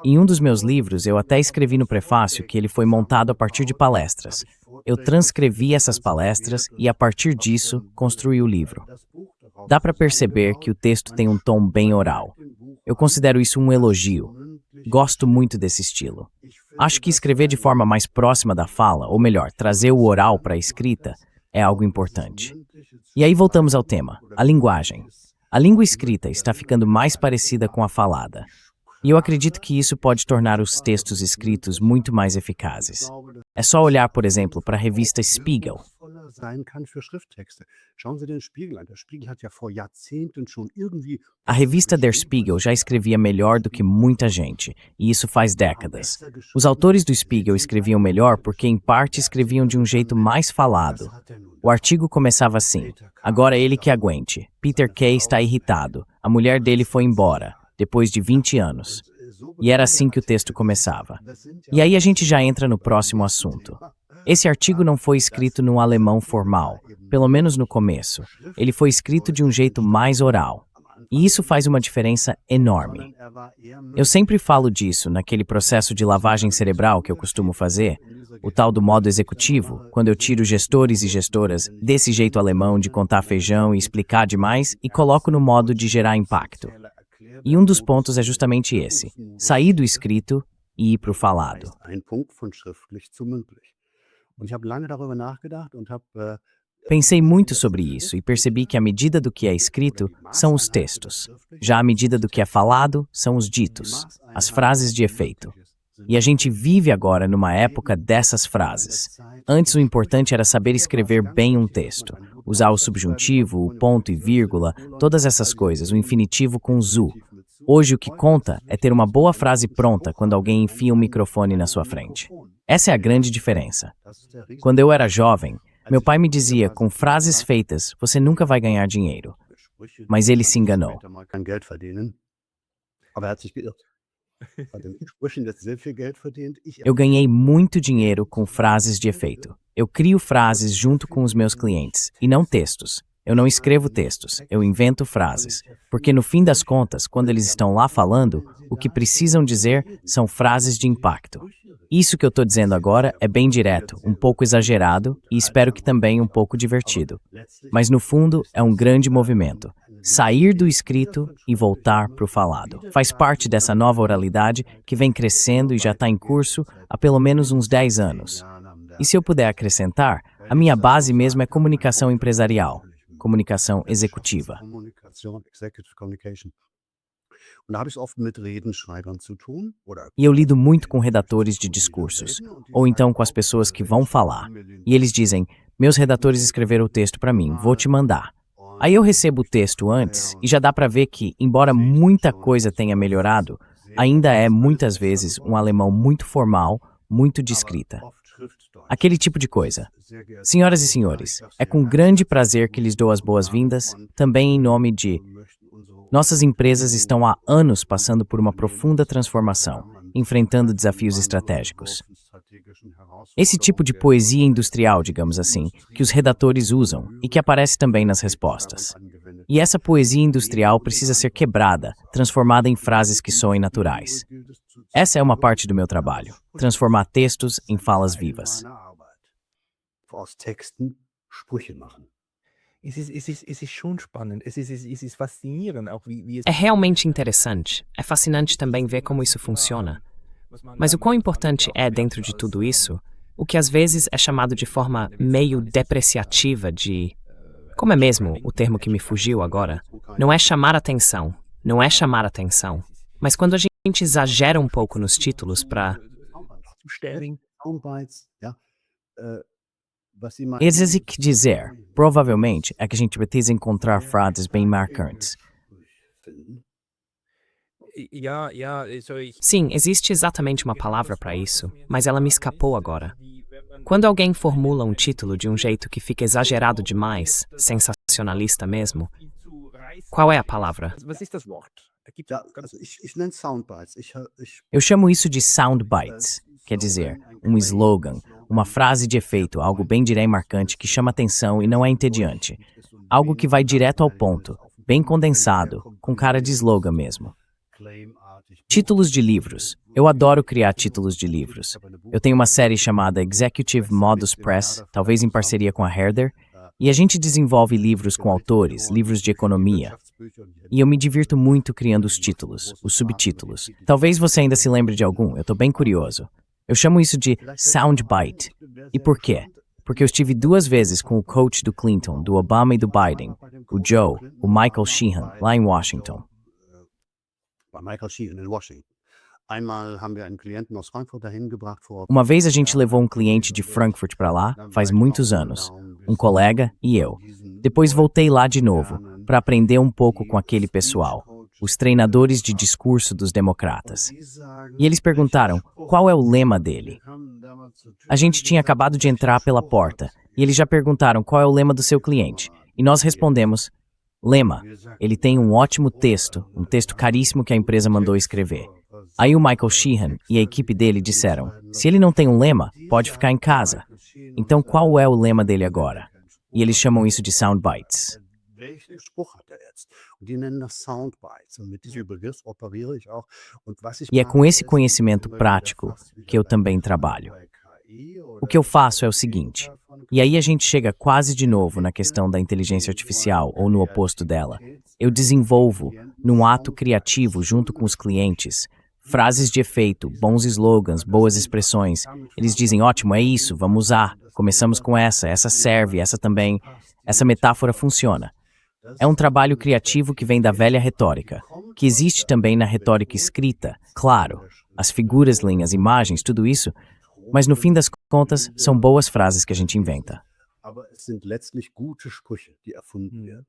Em um dos meus livros, eu até escrevi no prefácio que ele foi montado a partir de palestras. Eu transcrevi essas palestras e, a partir disso, construí o livro. Dá para perceber que o texto tem um tom bem oral. Eu considero isso um elogio. Gosto muito desse estilo. Acho que escrever de forma mais próxima da fala, ou melhor, trazer o oral para a escrita, é algo importante. E aí voltamos ao tema, a linguagem. A língua escrita está ficando mais parecida com a falada. E eu acredito que isso pode tornar os textos escritos muito mais eficazes. É só olhar, por exemplo, para a revista Spiegel. sein kann für Schrifttexte. Schauen Sie den Spiegel an. Der Spiegel hat ja vor Jahrzehnten schon irgendwie A revista Der Spiegel já escrevia melhor do que muita gente, e isso faz décadas. Os autores do Spiegel escreviam melhor porque, em parte, escreviam de um jeito mais falado. O artigo começava assim: agora ele que aguente. Peter Kay está irritado. A mulher dele foi embora, depois de 20 anos. E era assim que o texto começava. E aí a gente já entra no próximo assunto. Esse artigo não foi escrito num alemão formal, pelo menos no começo. Ele foi escrito de um jeito mais oral. E isso faz uma diferença enorme. Eu sempre falo disso naquele processo de lavagem cerebral que eu costumo fazer, o tal do modo executivo, quando eu tiro gestores e gestoras desse jeito alemão de contar feijão e explicar demais e coloco no modo de gerar impacto. E um dos pontos é justamente esse: sair do escrito e ir para o falado. ein Punkt von schriftlich zu mündlich. Und ich habe lange darüber nachgedacht und habe Pensei muito sobre isso e percebi que a medida do que é escrito são os textos. Já a medida do que é falado são os ditos, as frases de efeito. E a gente vive agora numa época dessas frases. Antes o importante era saber escrever bem um texto, usar o subjuntivo, o ponto e vírgula, todas essas coisas, o infinitivo com zu. Hoje o que conta é ter uma boa frase pronta quando alguém enfia um microfone na sua frente. Essa é a grande diferença. Quando eu era jovem, meu pai me dizia, com frases feitas, você nunca vai ganhar dinheiro. Mas ele se enganou. kein Geld verdienen. Aber er hat sich geirrt. Bei den Sprüchen wird sehr viel Geld verdient. Eu ganhei muito dinheiro com frases de efeito. Eu crio frases junto com os meus clientes, e não textos. Eu não escrevo textos, eu invento frases. Porque no fim das contas, quando eles estão lá falando, o que precisam dizer são frases de impacto. Isso que eu estou dizendo agora é bem direto, um pouco exagerado e espero que também um pouco divertido. Mas no fundo é um grande movimento. Sair do escrito e voltar para o falado. Faz parte dessa nova oralidade que vem crescendo e já está em curso há pelo menos uns 10 anos. E se eu puder acrescentar, a minha base mesmo é comunicação empresarial, comunicação executiva. Kommunikation, Executive Communication. Und da habe ich oft mit Redenschreibern zu tun. E eu lido muito com redatores de discursos, ou então com as pessoas que vão falar. E eles dizem, meus redatores escreveram o texto para mim, vou te mandar. Aí eu recebo o texto antes e já dá para ver que, embora muita coisa tenha melhorado, ainda é, muitas vezes, um alemão muito formal, muito de escrita. Aquele tipo de coisa. Senhoras e senhores, é com grande prazer que lhes dou as boas-vindas, também em nome de... Nossas empresas estão há anos passando por uma profunda transformação, enfrentando desafios estratégicos. Esse tipo de poesia industrial, digamos assim, que os redatores usam e que aparece também nas respostas. E essa poesia industrial precisa ser quebrada, transformada em frases que soem naturais. Essa é uma parte do meu trabalho, transformar textos em falas vivas. Aus Texten Sprüche machen. Es ist schon spannend, es ist faszinierend, auch wie es... É realmente interessante. É fascinante também ver como isso funciona. Mas o quão importante é, dentro de tudo isso, o que às vezes é chamado de forma meio depreciativa de... Como é mesmo o termo que me fugiu agora? Não é chamar atenção, não é chamar atenção. Mas quando a gente exagera um pouco nos títulos para... Soundbites, ja. Esse que dizer, provavelmente, é que a gente precisa encontrar frases bem marcantes. Sim, existe exatamente uma palavra para isso, mas ela me escapou agora. Quando alguém formula um título de um jeito que fica exagerado demais, sensacionalista mesmo, qual é a palavra? Ja, also ich nenne Soundbites. Eu chamo isso de soundbites, quer dizer, um slogan, uma frase de efeito, algo bem direto e marcante que chama atenção e não é entediante. Algo que vai direto ao ponto, bem condensado, com cara de slogan mesmo. Títulos de livros. Eu adoro criar títulos de livros. Eu tenho uma série chamada Executive Modus Press, talvez em parceria com a Herder, e a gente desenvolve livros com autores, livros de economia. E eu me divirto muito criando os títulos, os subtítulos. Talvez você ainda se lembre de algum, eu tô bem curioso. Eu chamo isso de soundbite. E por quê? Porque eu estive 2 vezes com o coach do Clinton, do Obama e do Biden, o Joe, o Michael Sheehan, lá em Washington. Bei Michael Sheehan in Washington. Einmal haben wir einen Klienten aus Frankfurt dahin gebracht vor. Uma vez a gente levou um cliente de Frankfurt para lá, faz muitos anos. um colega e eu. Depois voltei lá de novo, para aprender um pouco com aquele pessoal, os treinadores de discurso dos democratas. E eles perguntaram qual é o lema dele. A gente tinha acabado de entrar pela porta, e eles já perguntaram qual é o lema do seu cliente. E nós respondemos, lema, ele tem um ótimo texto, um texto caríssimo que a empresa mandou escrever. Aí o Michael Sheehan e a equipe dele disseram, se ele não tem um lema, pode ficar em casa. Então qual é o lema dele agora? E eles chamam isso de soundbites. Welchen Spruch hat er jetzt? Und die nennen das Soundbites. Und mit diesem Begriff operiere ich auch. Und was ich E é com esse conhecimento prático que eu também trabalho. O que eu faço é o seguinte, e aí a gente chega quase de novo na questão da inteligência artificial ou no oposto dela. Eu desenvolvo, num ato criativo junto com os clientes, frases de efeito, bons slogans, boas expressões. Eles dizem, ótimo, é isso, vamos usar. Começamos com essa serve, essa também. Essa metáfora funciona. É um trabalho criativo que vem da velha retórica, que existe também na retórica escrita, claro, as figuras, linhas, imagens, tudo isso, mas no fim das contas são boas frases que a gente inventa. Aber es sind letztlich gute Sprüche, die erfunden werden.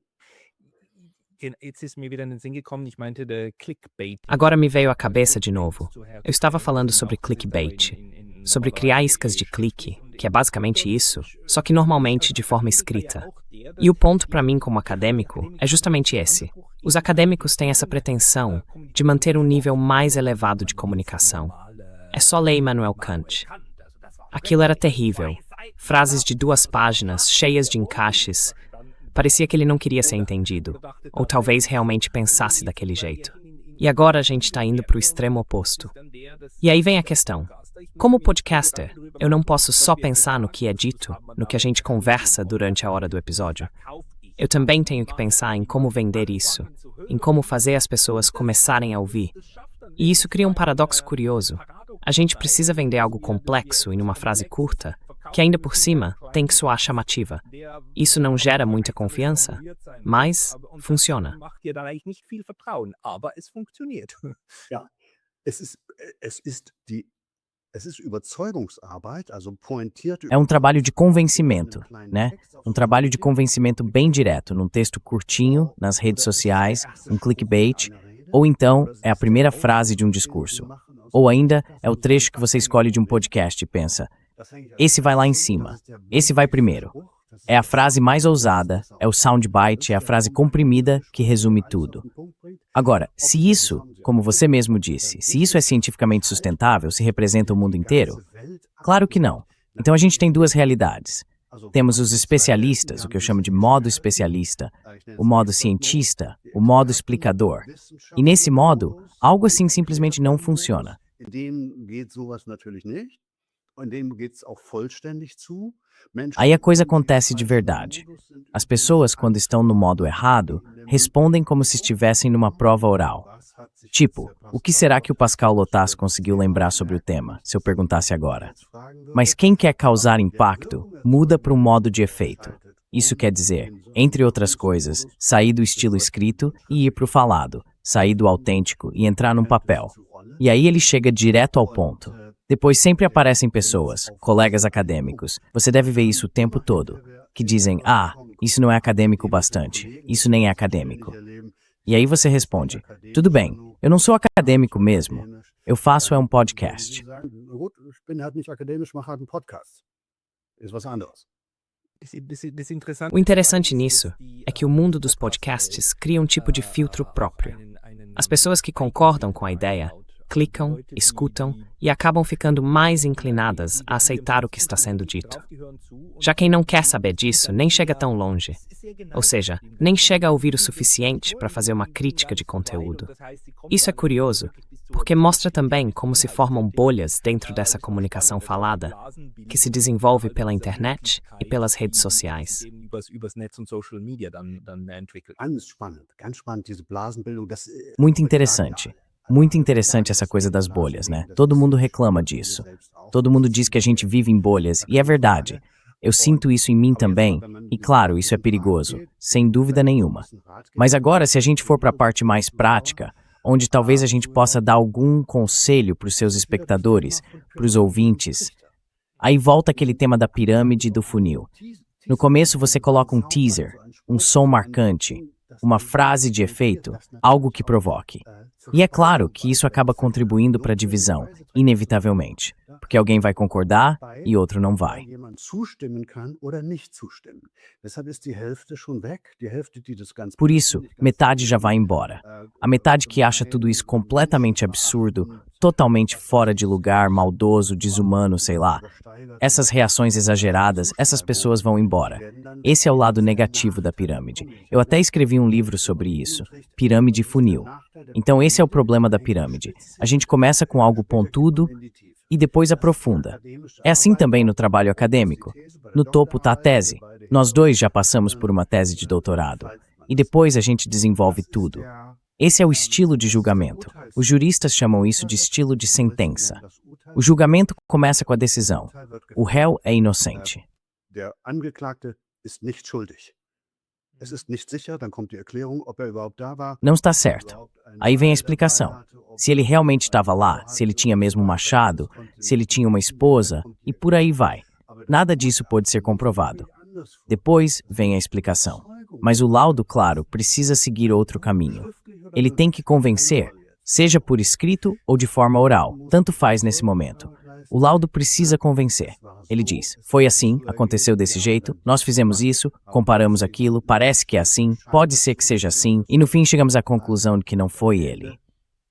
Jetzt ist mir wieder in den Sinn gekommen, ich meinte der Clickbait. Agora me veio à cabeça de novo. Eu estava falando sobre clickbait, sobre criar iscas de clique, que é basicamente isso, só que normalmente de forma escrita. E o ponto para mim como acadêmico é justamente esse. Os acadêmicos têm essa pretensão de manter um nível mais elevado de comunicação. É só ler Immanuel Kant. Aquilo era terrível. Frases de 2 páginas, cheias de encaixes. Parecia que ele não queria ser entendido, ou talvez realmente pensasse daquele jeito. E agora a gente está indo para o extremo oposto. E aí vem a questão. Como podcaster, eu não posso só pensar no que é dito, no que a gente conversa durante a hora do episódio. Eu também tenho que pensar em como vender isso, em como fazer as pessoas começarem a ouvir. E isso cria um paradoxo curioso. A gente precisa vender algo complexo em uma frase curta, que ainda por cima tem que soar chamativa. Isso não gera muita confiança, mas funciona. Ja, es ist Überzeugungsarbeit, also pointierte. É um trabalho de convencimento, né? Um trabalho de convencimento bem direto, num texto curtinho, nas redes sociais, um clickbait, ou então é a primeira frase de um discurso. Ou ainda é o trecho que você escolhe de um podcast e pensa, esse vai lá em cima, esse vai primeiro. É a frase mais ousada, é o soundbite, é a frase comprimida que resume tudo. Agora, se isso, como você mesmo disse, se isso é cientificamente sustentável, se representa o mundo inteiro? Claro que não. Então a gente tem 2 realidades. Temos os especialistas, o que eu chamo de modo especialista, o modo cientista, o modo explicador. E nesse modo, algo assim simplesmente não funciona. In dem geht sowas natürlich nicht. In dem geht's auch vollständig zu. Aí a coisa acontece de verdade. As pessoas, quando estão no modo errado, respondem como se estivessem numa prova oral. Tipo, o que será que o Pascal Lotas conseguiu lembrar sobre o tema, se eu perguntasse agora? Mas quem quer causar impacto, muda para um modo de efeito. Isso quer dizer, entre outras coisas, sair do estilo escrito e ir para o falado, sair do autêntico e entrar num papel. E aí ele chega direto ao ponto. Depois sempre aparecem pessoas, colegas acadêmicos, você deve ver isso o tempo todo, que dizem, isso não é acadêmico bastante, isso nem é acadêmico. E aí você responde, tudo bem, eu não sou acadêmico mesmo, eu faço um podcast. Gut, ich bin halt nicht akademisch, mache halt einen Podcast. Ist was anderes. O interessante nisso é que o mundo dos podcasts cria um tipo de filtro próprio. As pessoas que concordam com a ideia clicam, escutam e acabam ficando mais inclinadas a aceitar o que está sendo dito. Já quem não quer saber disso nem chega tão longe. Ou seja, nem chega a ouvir o suficiente para fazer uma crítica de conteúdo. Isso é curioso, porque mostra também como se formam bolhas dentro dessa comunicação falada, que se desenvolve pela internet e pelas redes sociais. Ganz spannend, diese Blasenbildung. Muito interessante. Muito interessante essa coisa das bolhas, né? Todo mundo reclama disso. Todo mundo diz que a gente vive em bolhas, e é verdade. Eu sinto isso em mim também, e claro, isso é perigoso, sem dúvida nenhuma. Mas agora, se a gente for para a parte mais prática, onde talvez a gente possa dar algum conselho para os seus espectadores, para os ouvintes, aí volta aquele tema da pirâmide e do funil. No começo você coloca um teaser, um som marcante, uma frase de efeito, algo que provoque. E é claro que isso acaba contribuindo para a divisão, inevitavelmente, porque alguém vai concordar e outro não vai. Por isso, metade já vai embora. A metade que acha tudo isso completamente absurdo, totalmente fora de lugar, maldoso, desumano, sei lá. Essas reações exageradas, essas pessoas vão embora. Esse é o lado negativo da pirâmide. Eu até escrevi um livro sobre isso, Pirâmide Funil. Então esse é o problema da pirâmide. A gente começa com algo pontudo e depois aprofunda. É assim também no trabalho acadêmico. No topo está a tese. Nós dois já passamos por uma tese de doutorado. E depois a gente desenvolve tudo. Esse é o estilo de julgamento. Os juristas chamam isso de estilo de sentença. O julgamento começa com a decisão. O réu é inocente. Der Angeklagte ist nicht schuldig. Es ist nicht sicher, dann kommt die Erklärung, ob überhaupt da war. Não está certo. Aí vem a explicação. Se ele realmente estava lá, se ele tinha mesmo um machado, se ele tinha uma esposa, e por aí vai. Nada disso pode ser comprovado. Depois vem a explicação. Mas o laudo, claro, precisa seguir outro caminho. Ele tem que convencer, seja por escrito ou de forma oral, tanto faz nesse momento. O laudo precisa convencer. Ele diz, foi assim, aconteceu desse jeito, nós fizemos isso, comparamos aquilo, parece que é assim, pode ser que seja assim, e no fim chegamos à conclusão de que não foi ele.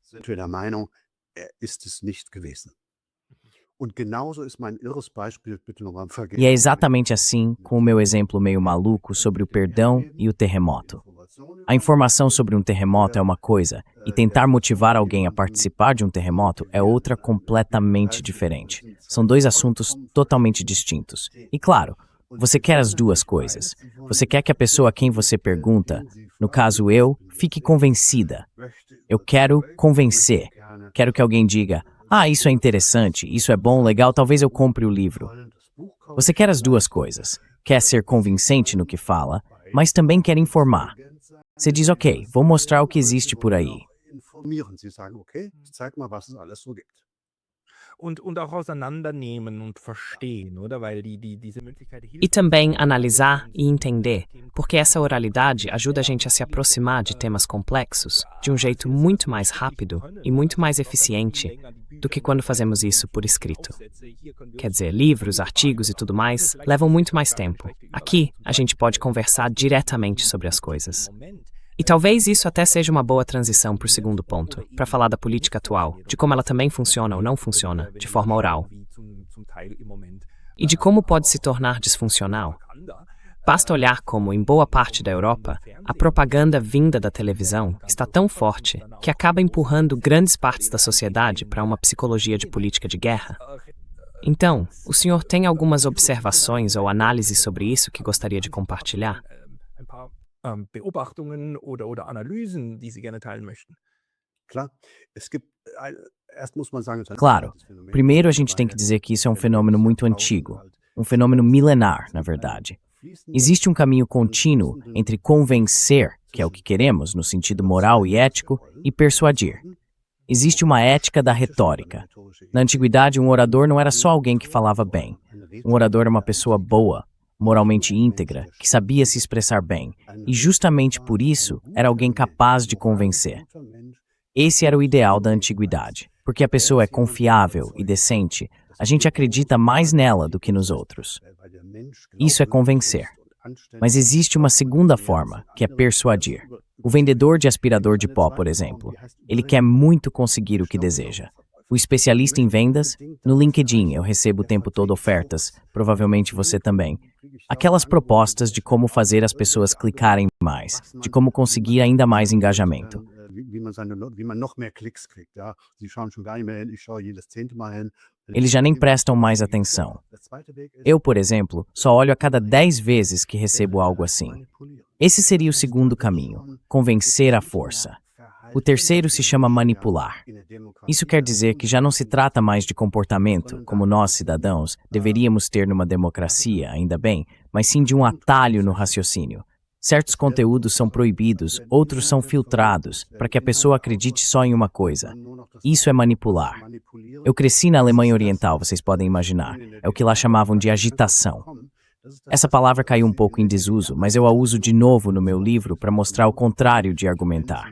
Sind wir der Meinung, ist es nicht gewesen. Und genauso ist mein irres Beispiel, bitte nochmal vergessen. E é exatamente assim, com o meu exemplo meio maluco sobre o perdão e o terremoto. A informação sobre um terremoto é uma coisa, e tentar motivar alguém a participar de um terremoto é outra completamente diferente. São dois assuntos totalmente distintos. E claro, você quer as duas coisas. Você quer que a pessoa a quem você pergunta, no caso eu, fique convencida. Eu quero convencer. Quero que alguém diga, isso é interessante, isso é bom, legal, talvez eu compre o livro. Você quer as duas coisas. Quer ser convincente no que fala, mas também quer informar. Você diz, ok, vou mostrar o que existe por aí. Informieren. Sie sagen, okay, zeig mal, was es alles so gibt. Und auch auseinandernehmen und verstehen, oder? Weil diese Möglichkeit E também analisar e entender, porque essa oralidade ajuda a gente a se aproximar de temas complexos de um jeito muito mais rápido e muito mais eficiente do que quando fazemos isso por escrito. Quer dizer, livros, artigos e tudo mais levam muito mais tempo. Aqui, a gente pode conversar diretamente sobre as coisas. E talvez isso até seja uma boa transição para o segundo ponto, para falar da política atual, de como ela também funciona ou não funciona, de forma oral. E de como pode se tornar disfuncional. Basta olhar como, em boa parte da Europa, a propaganda vinda da televisão está tão forte que acaba empurrando grandes partes da sociedade para uma psicologia de política de guerra. Então, o senhor tem algumas observações ou análises sobre isso que gostaria de compartilhar? Beobachtungen oder Analysen, die Sie gerne teilen möchten. Klar, erst muss man sagen, Claro, primeiro a gente tem que dizer que isso é um fenômeno muito antigo, um fenômeno milenar, na verdade. Existe um caminho contínuo entre convencer, que é o que queremos no sentido moral e ético, e persuadir. Existe uma ética da retórica. Na antiguidade, um orador não era só alguém que falava bem. Um orador era uma pessoa boa, moralmente íntegra, que sabia se expressar bem, e justamente por isso era alguém capaz de convencer. Esse era o ideal da antiguidade, porque a pessoa é confiável e decente, a gente acredita mais nela do que nos outros. Isso é convencer. Mas existe uma segunda forma, que é persuadir. O vendedor de aspirador de pó, por exemplo, ele quer muito conseguir o que deseja. O especialista em vendas, no LinkedIn eu recebo o tempo todo ofertas, provavelmente você também. Aquelas propostas de como fazer as pessoas clicarem mais, de como conseguir ainda mais engajamento. Eles já nem prestam mais atenção. Eu, por exemplo, só olho a cada 10 vezes que recebo algo assim. Esse seria o segundo caminho, convencer à força. O terceiro se chama manipular. Isso quer dizer que já não se trata mais de comportamento, como nós, cidadãos, deveríamos ter numa democracia, ainda bem, mas sim de um atalho no raciocínio. Certos conteúdos são proibidos, outros são filtrados, para que a pessoa acredite só em uma coisa. Isso é manipular. Eu cresci na Alemanha Oriental, vocês podem imaginar. É o que lá chamavam de agitação. Essa palavra caiu um pouco em desuso, mas eu a uso de novo no meu livro para mostrar o contrário de argumentar.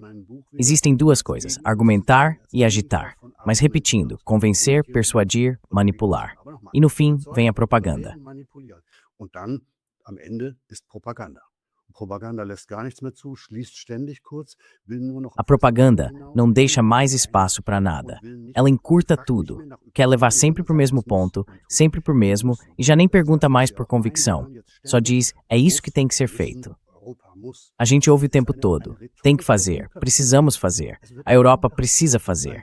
Existem duas coisas, argumentar e agitar. Mas repetindo, convencer, persuadir, manipular. E no fim, vem a propaganda. Und dann, am Ende, ist Propaganda. Propaganda lässt gar nichts mehr zu, schließt ständig kurz, will nur noch A propaganda não deixa mais espaço para nada. Ela encurta tudo, quer levar sempre para o mesmo ponto, sempre para o mesmo, e já nem pergunta mais por convicção. Só diz, é isso que tem que ser feito. A gente ouve o tempo todo, tem que fazer, precisamos fazer, a Europa precisa fazer.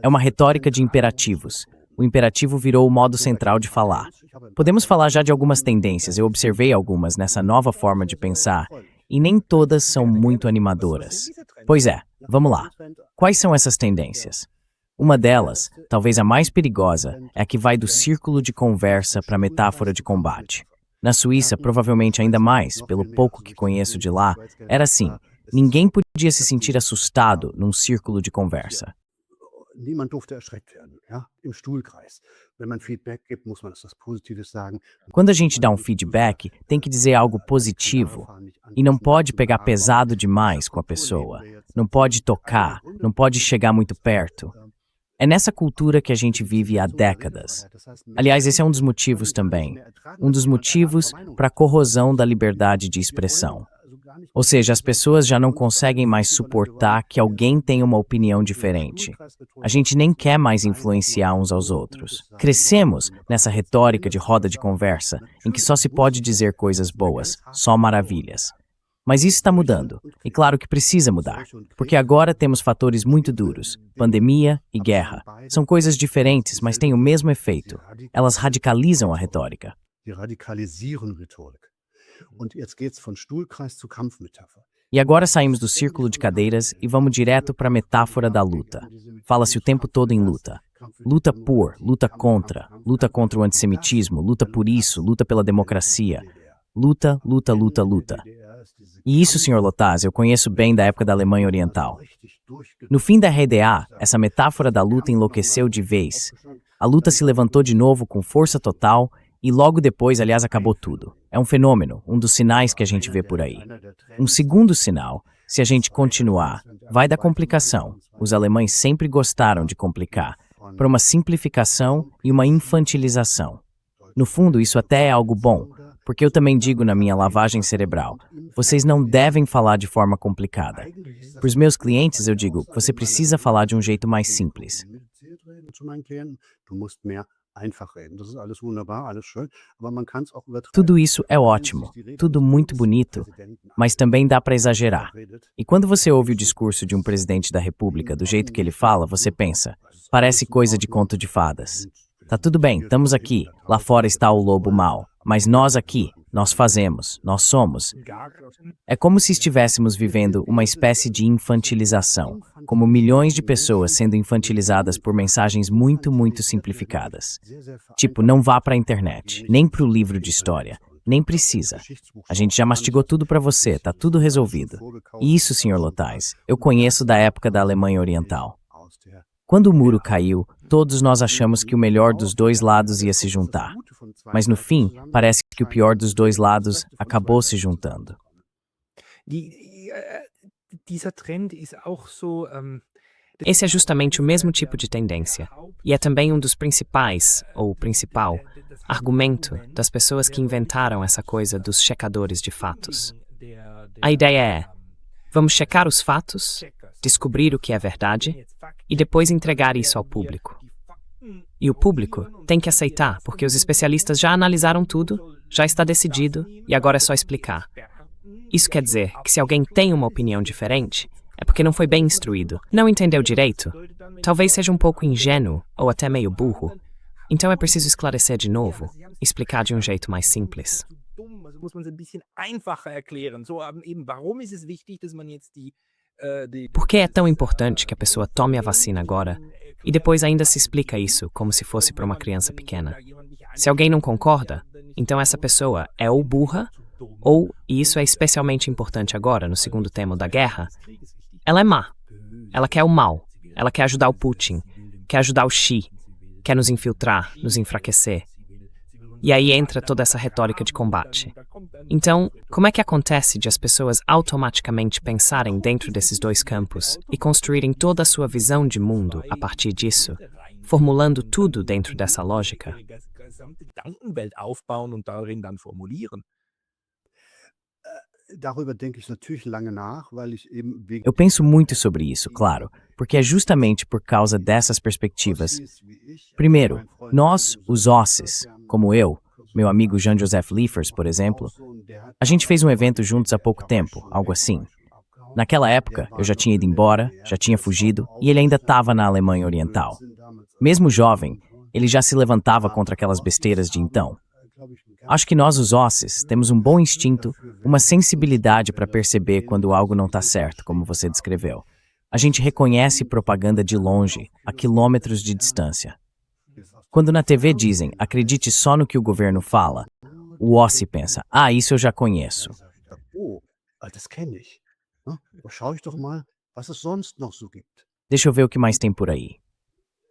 É uma retórica de imperativos. O imperativo virou o modo central de falar. Podemos falar já de algumas tendências, eu observei algumas nessa nova forma de pensar, e nem todas são muito animadoras. Pois é, vamos lá. Quais são essas tendências? Uma delas, talvez a mais perigosa, é a que vai do círculo de conversa para a metáfora de combate. Na Suíça, provavelmente ainda mais, pelo pouco que conheço de lá, era assim, ninguém podia se sentir assustado num círculo de conversa. Niemand durfte erschreckt werden, ja, im Stuhlkreis. Wenn man Feedback gibt, muss man etwas Positives sagen. Quando a gente dá um feedback, tem que dizer algo positivo. E não pode pegar pesado demais com a pessoa. Não pode tocar, não pode chegar muito perto. É nessa cultura que a gente vive há décadas. Aliás, esse é um dos motivos também. Um dos motivos para a corrosão da liberdade de expressão. Ou seja, as pessoas já não conseguem mais suportar que alguém tenha uma opinião diferente. A gente nem quer mais influenciar uns aos outros. Crescemos nessa retórica de roda de conversa, em que só se pode dizer coisas boas, só maravilhas. Mas isso está mudando, e claro que precisa mudar, porque agora temos fatores muito duros, pandemia e guerra. São coisas diferentes, mas têm o mesmo efeito. Elas radicalizam a retórica. Die radikalisieren Rhetorik. Und jetzt geht's von Stuhlkreis zu Kampfmetapher. E agora saímos do círculo de cadeiras e vamos direto para a metáfora da luta. Fala-se o tempo todo em luta. Luta por, luta contra o antissemitismo, luta por isso, luta pela democracia. Luta, luta, luta, luta. E isso, Sr. Lotaz, eu conheço bem da época da Alemanha Oriental. No fim da RDA, essa metáfora da luta enlouqueceu de vez. A luta se levantou de novo com força total e logo depois, aliás, acabou tudo. É um fenômeno, um dos sinais que a gente vê por aí. Um segundo sinal, se a gente continuar, vai da complicação. Os alemães sempre gostaram de complicar, para uma simplificação e uma infantilização. No fundo, isso até é algo bom, porque eu também digo na minha lavagem cerebral, vocês não devem falar de forma complicada. Para os meus clientes, eu digo, você precisa falar de um jeito mais simples. Tudo isso é ótimo, tudo muito bonito, mas também dá para exagerar. E quando você ouve o discurso de um presidente da República do jeito que ele fala, você pensa, parece coisa de conto de fadas. Tá tudo bem, estamos aqui, lá fora está o lobo mau, mas nós aqui, nós fazemos, nós somos. É como se estivéssemos vivendo uma espécie de infantilização, como milhões de pessoas sendo infantilizadas por mensagens muito, muito simplificadas. Tipo, não vá para a internet, nem para o livro de história, nem precisa. A gente já mastigou tudo para você, tá tudo resolvido. E isso, Sr. Lotaz, eu conheço da época da Alemanha Oriental. Quando o muro caiu, todos nós achamos que o melhor dos dois lados ia se juntar. Mas no fim, parece que o pior dos dois lados acabou se juntando. Esse é justamente o mesmo tipo de tendência. E é também um dos principais, ou principal, argumento das pessoas que inventaram essa coisa dos checadores de fatos. A ideia é, vamos checar os fatos, descobrir o que é verdade e depois entregar isso ao público. E o público tem que aceitar, porque os especialistas já analisaram tudo, já está decidido e agora é só explicar. Isso quer dizer que se alguém tem uma opinião diferente, é porque não foi bem instruído, não entendeu direito, talvez seja um pouco ingênuo ou até meio burro. Então é preciso esclarecer de novo, explicar de um jeito mais simples. Por que é tão importante que a pessoa tome a vacina agora e depois ainda se explica isso como se fosse para uma criança pequena? Se alguém não concorda, então essa pessoa é ou burra, ou, e isso é especialmente importante agora, no segundo tema da guerra, ela é má. Ela quer o mal. Ela quer ajudar o Putin, quer ajudar o Xi, quer nos infiltrar, nos enfraquecer. E aí entra toda essa retórica de combate. Então, como é que acontece de as pessoas automaticamente pensarem dentro desses dois campos e construírem toda a sua visão de mundo a partir disso, formulando tudo dentro dessa lógica? Gedankenwelt aufbauen und darin dann formulieren. Darüber denke ich natürlich lange nach, weil ich eben wegen Eu penso muito sobre isso, claro, porque é justamente por causa dessas perspectivas. Primeiro, nós, os Osses, como eu, meu amigo Jean-Joseph Liefers, por exemplo, a gente fez um evento juntos há pouco tempo, algo assim. Naquela época, eu já tinha ido embora, já tinha fugido, e ele ainda estava na Alemanha Oriental. Mesmo jovem, ele já se levantava contra aquelas besteiras de então. Acho que nós, os Osses, temos um bom instinto, uma sensibilidade para perceber quando algo não está certo, como você descreveu. A gente reconhece propaganda de longe, a quilômetros de distância. Quando na TV dizem, acredite só no que o governo fala, o Ossi pensa, isso eu já conheço. Oh, das kenne ich. Schau ich doch mal, was es sonst noch so gibt. Deixa eu ver o que mais tem por aí.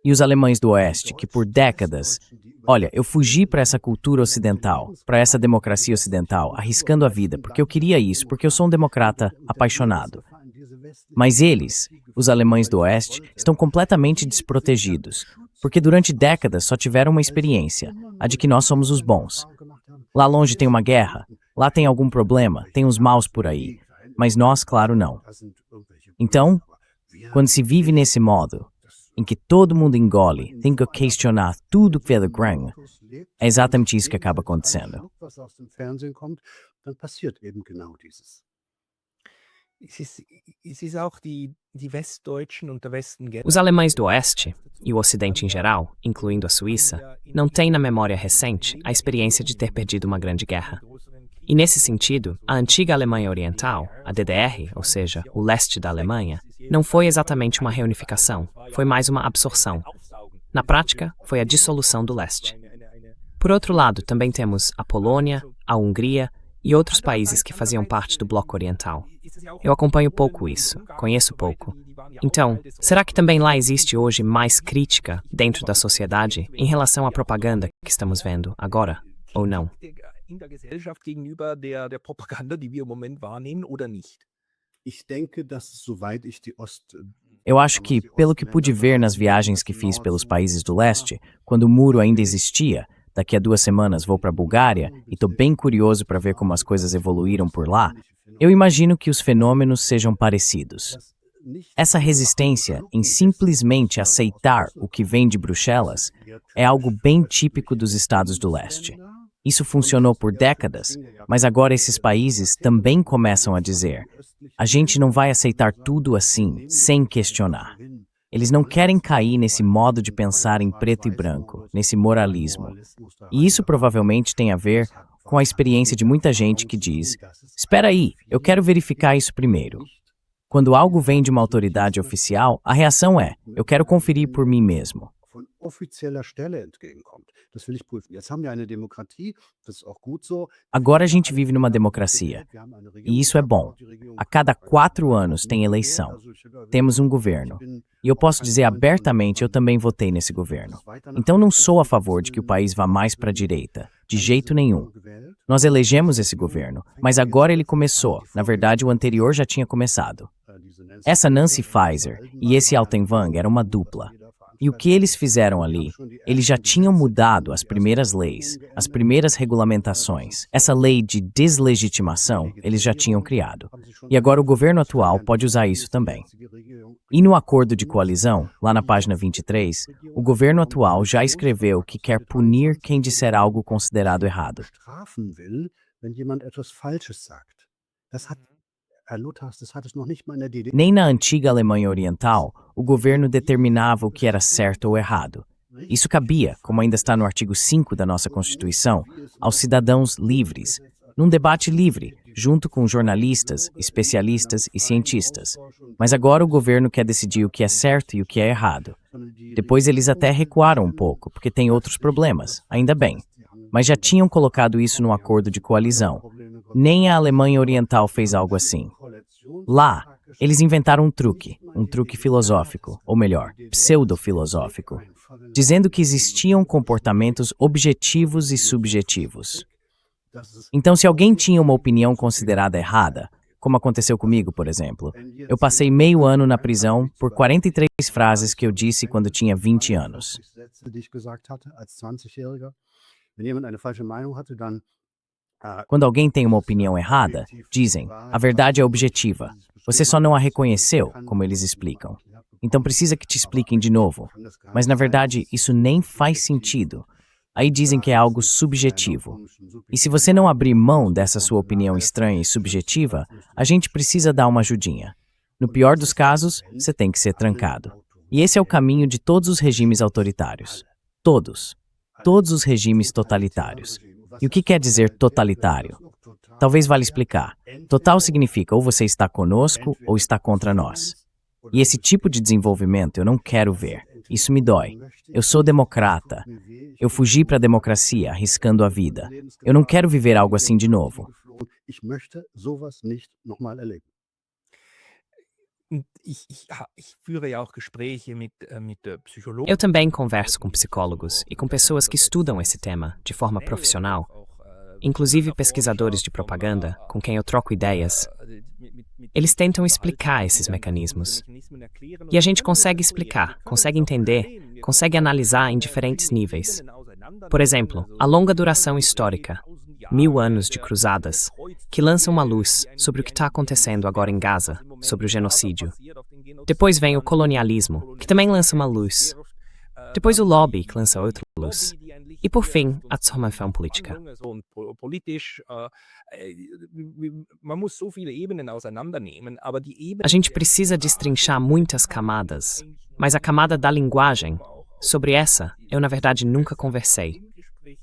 E os alemães do Oeste, que por décadas... Olha, eu fugi para essa cultura ocidental, para essa democracia ocidental, arriscando a vida, porque eu queria isso, porque eu sou um democrata apaixonado. Mas eles, os alemães do Oeste, estão completamente desprotegidos, porque durante décadas só tiveram uma experiência, a de que nós somos os bons. Lá longe tem uma guerra, lá tem algum problema, tem uns maus por aí, mas nós, claro, não. Então, quando se vive nesse modo, em que todo mundo engole, tem que questionar tudo que é do Grang, é exatamente isso que acaba acontecendo. Was aus dem Fernsehen kommt, dann passiert eben genau dieses. Es ist auch die Westdeutschen und der Westen Os alemães do Oeste, e o Ocidente em geral, incluindo a Suíça, não têm na memória recente a experiência de ter perdido uma grande guerra. E nesse sentido, a antiga Alemanha Oriental, a DDR, ou seja, o leste da Alemanha, não foi exatamente uma reunificação, foi mais uma absorção. Na prática, foi a dissolução do leste. Por outro lado, também temos a Polônia, a Hungria e outros países que faziam parte do Bloco Oriental. Eu acompanho pouco isso, conheço pouco. Então, será que também lá existe hoje mais crítica dentro da sociedade em relação à propaganda que estamos vendo agora, ou não? in der Gesellschaft gegenüber der Propaganda, die wir im Moment wahrnehmen, oder nicht? Ich denke, dass soweit ich die Eu acho que, pelo que pude ver nas viagens que fiz pelos países do leste, quando o muro ainda existia, daqui a 2 semanas vou para a Bulgária e estou bem curioso para ver como as coisas evoluíram por lá, eu imagino que os fenômenos sejam parecidos. Essa resistência em simplesmente aceitar o que vem de Bruxelas é algo bem típico dos estados do leste. Isso funcionou por décadas, mas agora esses países também começam a dizer: a gente não vai aceitar tudo assim, sem questionar. Eles não querem cair nesse modo de pensar em preto e branco, nesse moralismo. E isso provavelmente tem a ver com a experiência de muita gente que diz: espera aí, eu quero verificar isso primeiro. Quando algo vem de uma autoridade oficial, a reação é: eu quero conferir por mim mesmo. von offizieller Stelle entgegenkommt. Das will ich prüfen. Jetzt haben wir eine Demokratie, das ist auch gut so. Agora a gente vive numa democracia, e isso é bom. A cada 4 anos tem eleição. Temos um governo. E eu posso dizer abertamente, eu também votei nesse governo. Então não sou a favor de que o país vá mais para a direita, de jeito nenhum. Nós elegemos esse governo, mas agora ele começou. Na verdade, o anterior já tinha começado. Essa Nancy Faeser e esse Altenwang era uma dupla. E o que eles fizeram ali? Eles já tinham mudado as primeiras leis, as primeiras regulamentações. Essa lei de deslegitimação, eles já tinham criado. E agora o governo atual pode usar isso também. E no acordo de coalizão, lá na página 23, o governo atual já escreveu que quer punir quem disser algo considerado errado. Strafen will, wenn jemand etwas Falsches sagt. Herr Luthers, das hat es noch nicht mal in der DDR. Nem na antiga Alemanha Oriental, o governo determinava o que era certo ou errado. Isso cabia, como ainda está no artigo 5 da nossa Constituição, aos cidadãos livres, num debate livre, junto com jornalistas, especialistas e cientistas. Mas agora o governo quer decidir o que é certo e o que é errado. Depois eles até recuaram um pouco, porque tem outros problemas, ainda bem. Mas já tinham colocado isso no acordo de coalizão. Nem a Alemanha Oriental fez algo assim. Lá, eles inventaram um truque filosófico, ou melhor, pseudo-filosófico. dizendo que existiam comportamentos objetivos e subjetivos. Então, se alguém tinha uma opinião considerada errada, como aconteceu comigo, por exemplo, eu passei meio ano na prisão por 43 frases que eu disse quando tinha 20 anos. Quando alguém tem uma opinião errada, dizem, a verdade é objetiva. Você só não a reconheceu, como eles explicam. Então precisa que te expliquem de novo. Mas na verdade, isso nem faz sentido. Aí dizem que é algo subjetivo. E se você não abrir mão dessa sua opinião estranha e subjetiva, a gente precisa dar uma ajudinha. No pior dos casos, você tem que ser trancado. E esse é o caminho de todos os regimes autoritários. Todos. Todos os regimes totalitários. E o que quer dizer totalitário? Talvez valha explicar. Total significa ou você está conosco ou está contra nós. E esse tipo de desenvolvimento eu não quero ver. Isso me dói. Eu sou democrata. Eu fugi para a democracia, arriscando a vida. Eu não quero viver algo assim de novo. Eu também converso com psicólogos e com pessoas que estudam esse tema de forma profissional, inclusive pesquisadores de propaganda com quem eu troco ideias. Eles tentam explicar esses mecanismos. E a gente consegue explicar, consegue entender, consegue analisar em diferentes níveis. Por exemplo, a longa duração histórica, 1000 anos de cruzadas, que lança uma luz sobre o que está acontecendo agora em Gaza, sobre o genocídio. Depois vem o colonialismo, que também lança uma luz. Depois o lobby, que lança outra luz. E por fim, a transformação política. A gente precisa destrinchar muitas camadas, mas a camada da linguagem, sobre essa, eu na verdade nunca conversei.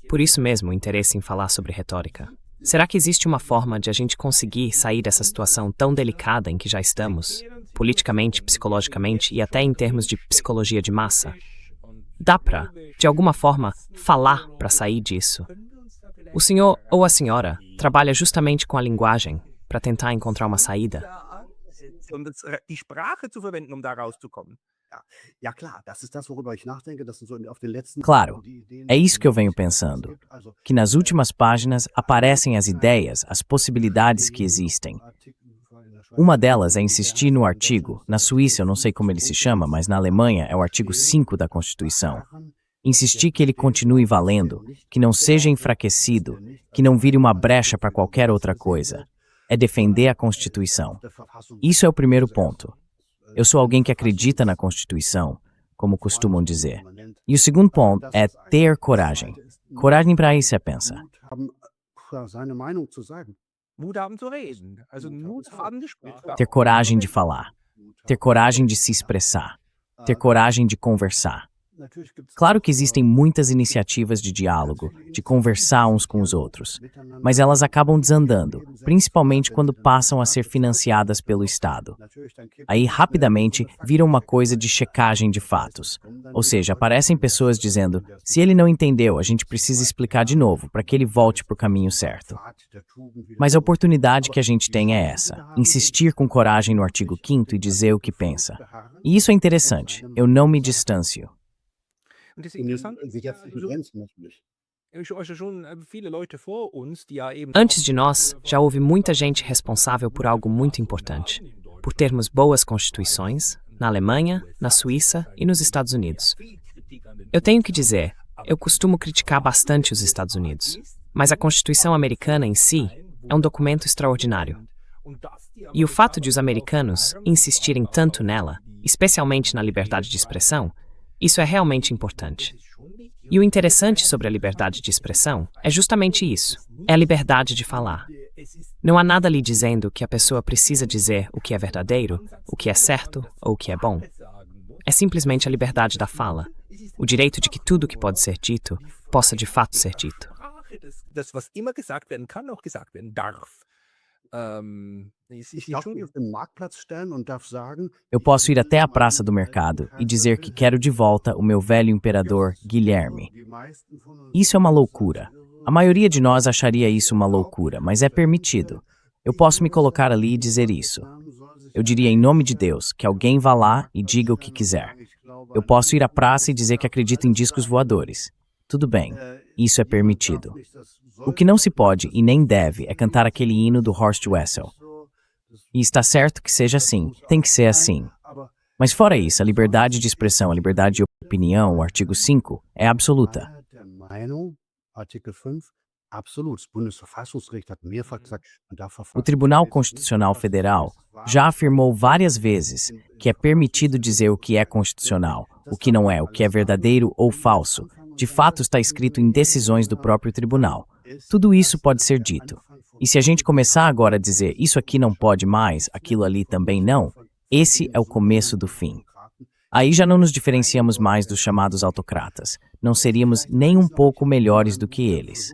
Por isso mesmo o interesse em falar sobre retórica. Será que existe uma forma de a gente conseguir sair dessa situação tão delicada em que já estamos, politicamente, psicologicamente e até em termos de psicologia de massa? Dá para, de alguma forma, falar para sair disso. O senhor ou a senhora trabalha justamente com a linguagem para tentar encontrar uma saída. Claro, é isso que eu venho pensando. Que nas últimas páginas aparecem as ideias, as possibilidades que existem. Uma delas é insistir no artigo, na Suíça eu não sei como ele se chama, mas na Alemanha é o artigo 5 da Constituição. Insistir que ele continue valendo, que não seja enfraquecido, que não vire uma brecha para qualquer outra coisa. É defender a Constituição. Isso é o primeiro ponto. Eu sou alguém que acredita na Constituição, como costumam dizer. E o segundo ponto é ter coragem. Coragem para isso, você pensa. Ter coragem de falar. Ter coragem de se expressar. Ter coragem de conversar. Claro que existem muitas iniciativas de diálogo, de conversar uns com os outros, mas elas acabam desandando, principalmente quando passam a ser financiadas pelo Estado. Aí, rapidamente, viram uma coisa de checagem de fatos. Ou seja, aparecem pessoas dizendo, se ele não entendeu, a gente precisa explicar de novo, para que ele volte para o caminho certo. Mas a oportunidade que a gente tem é essa, insistir com coragem no artigo 5º e dizer o que pensa. E isso é interessante, eu não me distancio. Antes de nós, já houve muita gente responsável por algo muito importante, por termos boas constituições, na Alemanha, na Suíça e nos Estados Unidos. Eu tenho que dizer, eu costumo criticar bastante os Estados Unidos, mas a Constituição americana em si é um documento extraordinário. E o fato de os americanos insistirem tanto nela, especialmente na liberdade de expressão, isso é realmente importante. E o interessante sobre a liberdade de expressão é justamente isso, é a liberdade de falar. Não há nada ali dizendo que a pessoa precisa dizer o que é verdadeiro, o que é certo ou o que é bom. É simplesmente a liberdade da fala, o direito de que tudo que pode ser dito possa de fato ser dito. Eu posso ir até a praça do mercado e dizer que quero de volta o meu velho imperador Guilherme. Isso é uma loucura. A maioria de nós acharia isso uma loucura, mas é permitido. Eu posso me colocar ali e dizer isso. Eu diria em nome de Deus que alguém vá lá e diga o que quiser. Eu posso ir à praça e dizer que acredito em discos voadores. Tudo bem, isso é permitido. O que não se pode e nem deve é cantar aquele hino do Horst Wessel. E está certo que seja assim, tem que ser assim. Mas fora isso, a liberdade de expressão, a liberdade de opinião, o artigo 5, é absoluta. O Tribunal Constitucional Federal já afirmou várias vezes que é permitido dizer o que é constitucional, o que não é, o que é verdadeiro ou falso. De fato, está escrito em decisões do próprio tribunal. Tudo isso pode ser dito. E se a gente começar agora a dizer isso aqui não pode mais, aquilo ali também não, esse é o começo do fim. Aí já não nos diferenciamos mais dos chamados autocratas. Não seríamos nem um pouco melhores do que eles.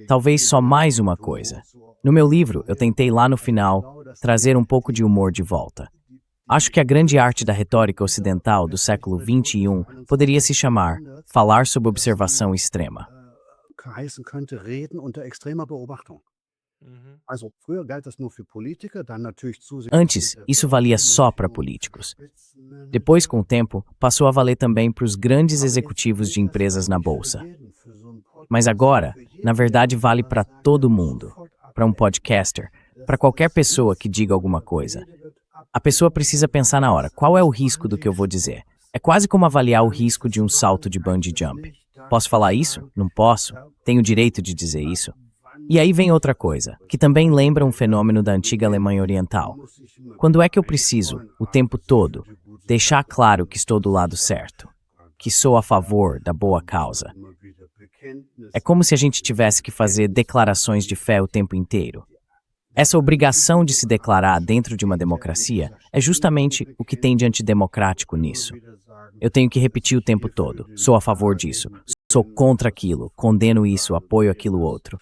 Talvez só mais uma coisa. No meu livro, eu tentei lá no final trazer um pouco de humor de volta. Acho que a grande arte da retórica ocidental do século XXI poderia se chamar falar sob observação extrema. Antes, isso valia só para políticos. Depois, com o tempo, passou a valer também para os grandes executivos de empresas na bolsa. Mas agora, na verdade, vale para todo mundo. Para um podcaster, para qualquer pessoa que diga alguma coisa. A pessoa precisa pensar na hora, qual é o risco do que eu vou dizer? É quase como avaliar o risco de um salto de bungee jump. Posso falar isso? Não posso. Tenho o direito de dizer isso. E aí vem outra coisa, que também lembra um fenômeno da antiga Alemanha Oriental. Quando é que eu preciso, o tempo todo, deixar claro que estou do lado certo? Que sou a favor da boa causa? É como se a gente tivesse que fazer declarações de fé o tempo inteiro. Essa obrigação de se declarar dentro de uma democracia é justamente o que tem de antidemocrático nisso. Eu tenho que repetir o tempo todo, sou a favor disso, sou contra aquilo, condeno isso, apoio aquilo outro.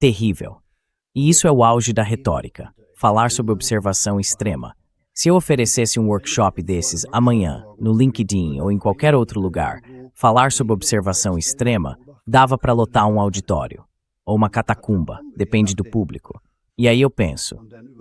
Terrível. E isso é o auge da retórica, falar sobre observação extrema. Se eu oferecesse um workshop desses amanhã, no LinkedIn ou em qualquer outro lugar, falar sobre observação extrema, dava para lotar um auditório, ou uma catacumba, depende do público. E aí eu penso,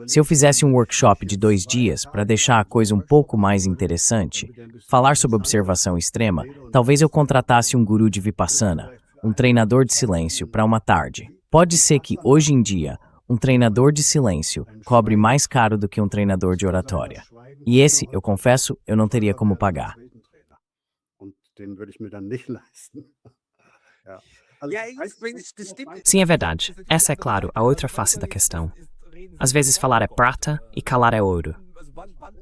se eu fizesse um workshop de 2 dias para deixar a coisa um pouco mais interessante, falar sobre observação extrema, talvez eu contratasse um guru de Vipassana, um treinador de silêncio, para uma tarde. Pode ser que, hoje em dia, um treinador de silêncio cobre mais caro do que um treinador de oratória. E esse, eu confesso, eu não teria como pagar. Sim, é verdade. Essa é, claro, a outra face da questão. Às vezes falar é prata e calar é ouro.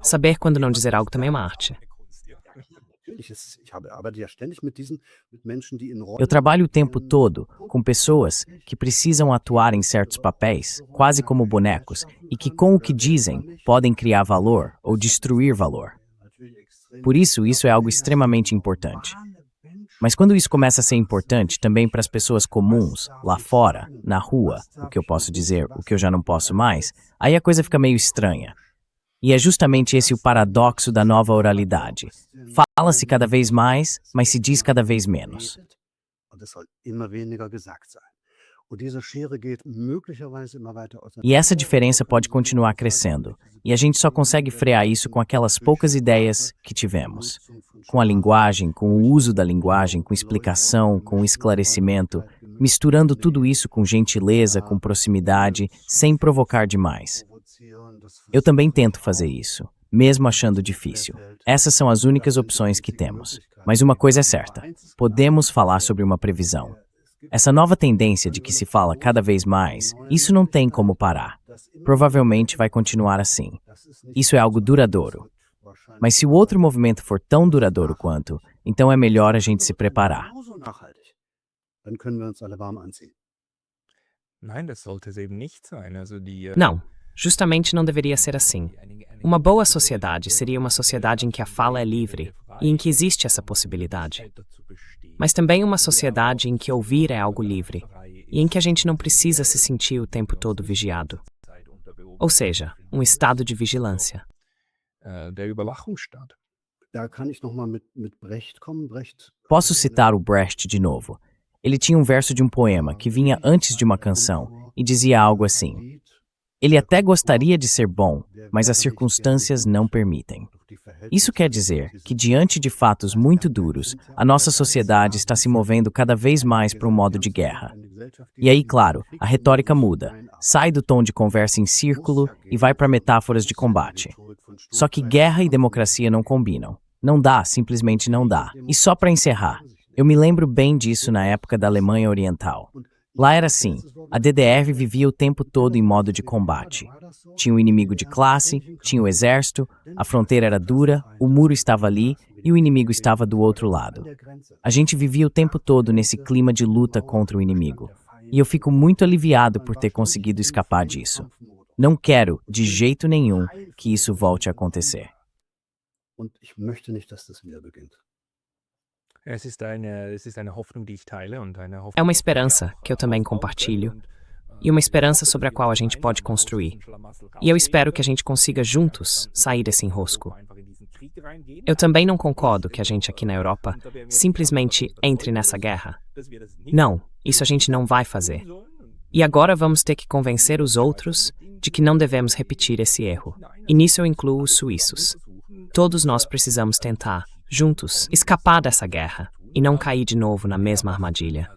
Saber quando não dizer algo também é uma arte. Eu trabalho o tempo todo com pessoas que precisam atuar em certos papéis, quase como bonecos, e que com o que dizem podem criar valor ou destruir valor. Por isso é algo extremamente importante. Mas quando isso começa a ser importante também para as pessoas comuns, lá fora, na rua, o que eu posso dizer, o que eu já não posso mais, aí a coisa fica meio estranha. E é justamente esse o paradoxo da nova oralidade. Fala-se cada vez mais, mas se diz cada vez menos. E essa diferença pode continuar crescendo. E a gente só consegue frear isso com aquelas poucas ideias que tivemos. Com a linguagem, com o uso da linguagem, com explicação, com esclarecimento, misturando tudo isso com gentileza, com proximidade, sem provocar demais. Eu também tento fazer isso, mesmo achando difícil. Essas são as únicas opções que temos. Mas uma coisa é certa, podemos falar sobre uma previsão. Essa nova tendência de que se fala cada vez mais, isso não tem como parar. Provavelmente vai continuar assim. Isso é algo duradouro. Mas se o outro movimento for tão duradouro quanto, então é melhor a gente se preparar. Não, justamente não deveria ser assim. Uma boa sociedade seria uma sociedade em que a fala é livre e em que existe essa possibilidade. Mas também uma sociedade em que ouvir é algo livre e em que a gente não precisa se sentir o tempo todo vigiado. Ou seja, um estado de vigilância. Posso citar o Brecht de novo. Ele tinha um verso de um poema que vinha antes de uma canção e dizia algo assim: Ele até gostaria de ser bom, mas as circunstâncias não permitem. Isso quer dizer que, diante de fatos muito duros, a nossa sociedade está se movendo cada vez mais para um modo de guerra. E aí, claro, a retórica muda, sai do tom de conversa em círculo e vai para metáforas de combate. Só que guerra e democracia não combinam. Não dá, simplesmente não dá. E só para encerrar, eu me lembro bem disso na época da Alemanha Oriental. Lá era assim, a DDR vivia o tempo todo em modo de combate. Tinha o inimigo de classe, tinha o exército, a fronteira era dura, o muro estava ali e o inimigo estava do outro lado. A gente vivia o tempo todo nesse clima de luta contra o inimigo. E eu fico muito aliviado por ter conseguido escapar disso. Não quero, de jeito nenhum, que isso volte a acontecer. Und ich möchte nicht, dass das wieder beginnt. Es ist eine Hoffnung, die ich teile und eine É Hoffnung, uma esperança que eu também compartilho e uma esperança sobre a qual a gente pode construir. E eu espero que a gente consiga juntos sair desse enrosco. Eu também não concordo que a gente aqui na Europa simplesmente entre nessa guerra. Não, isso a gente não vai fazer. E agora vamos ter que convencer os outros de que não devemos repetir esse erro. E nisso eu incluo os suíços. Todos nós precisamos tentar, juntos, escapar dessa guerra e não cair de novo na mesma armadilha.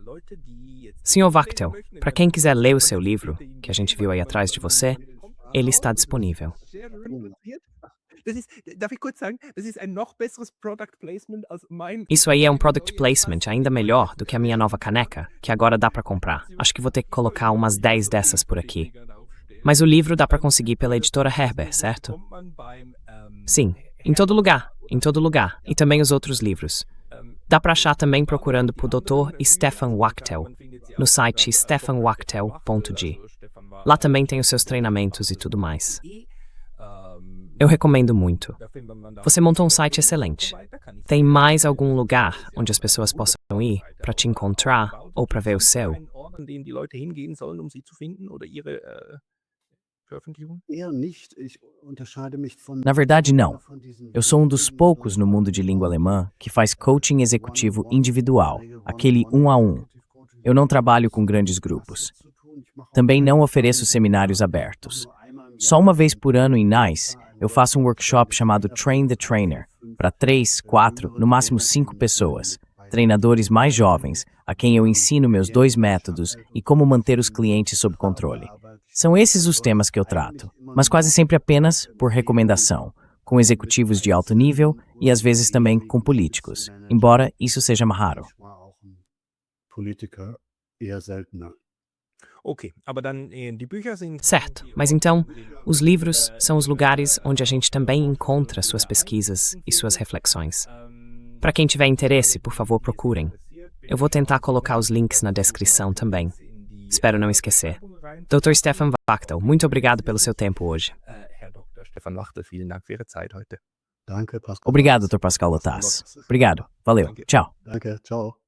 Sr. Wachtel, para quem quiser ler o seu livro, que a gente viu aí atrás de você, ele está disponível. Darf ich kurz sagen, das ist ein noch besseres Product Placement als mein. Isso aí é um product placement ainda melhor do que a minha nova caneca, que agora dá para comprar. Acho que vou ter que colocar umas 10 dessas por aqui. Mas o livro dá para conseguir pela editora Herber, certo? Sim, em todo lugar. E também os outros livros. Dá para achar também procurando por Dr. Stefan Wachtel, no site stefanwachtel.de. Lá também tem os seus treinamentos e tudo mais. Eu recomendo muito. Você montou um site excelente. Tem mais algum lugar onde as pessoas possam ir para te encontrar ou para ver o seu? An den die Leute hingehen sollen, um sie zu finden oder ihre Veröffentlichung? Eher nicht. Ich unterscheide mich von. Na verdade, não. Eu sou um dos poucos no mundo de língua alemã que faz coaching executivo individual, aquele 1 a 1. Eu não trabalho com grandes grupos. Também não ofereço seminários abertos. Só uma vez por ano em Nice, eu faço um workshop chamado Train the Trainer, para 3, 4, no máximo 5 pessoas, treinadores mais jovens, a quem eu ensino meus 2 métodos e como manter os clientes sob controle. São esses os temas que eu trato, mas quase sempre apenas por recomendação, com executivos de alto nível e às vezes também com políticos, embora isso seja raro. Politiker eher seltener. Okay, aber dann die Bücher sind. Certo, mas então, os livros são os lugares onde a gente também encontra suas pesquisas e suas reflexões. Para quem tiver interesse, por favor, procurem. Eu vou tentar colocar os links na descrição também. Espero não esquecer. Dr. Stefan Wachtel, muito obrigado pelo seu tempo hoje. Herr Dr. Stefan Wachtel, vielen Dank für Ihre Zeit heute. Danke, Pascal. Obrigado, Dr. Pascal Lotas. Obrigado. Valeu. Tchau. Danke, ciao.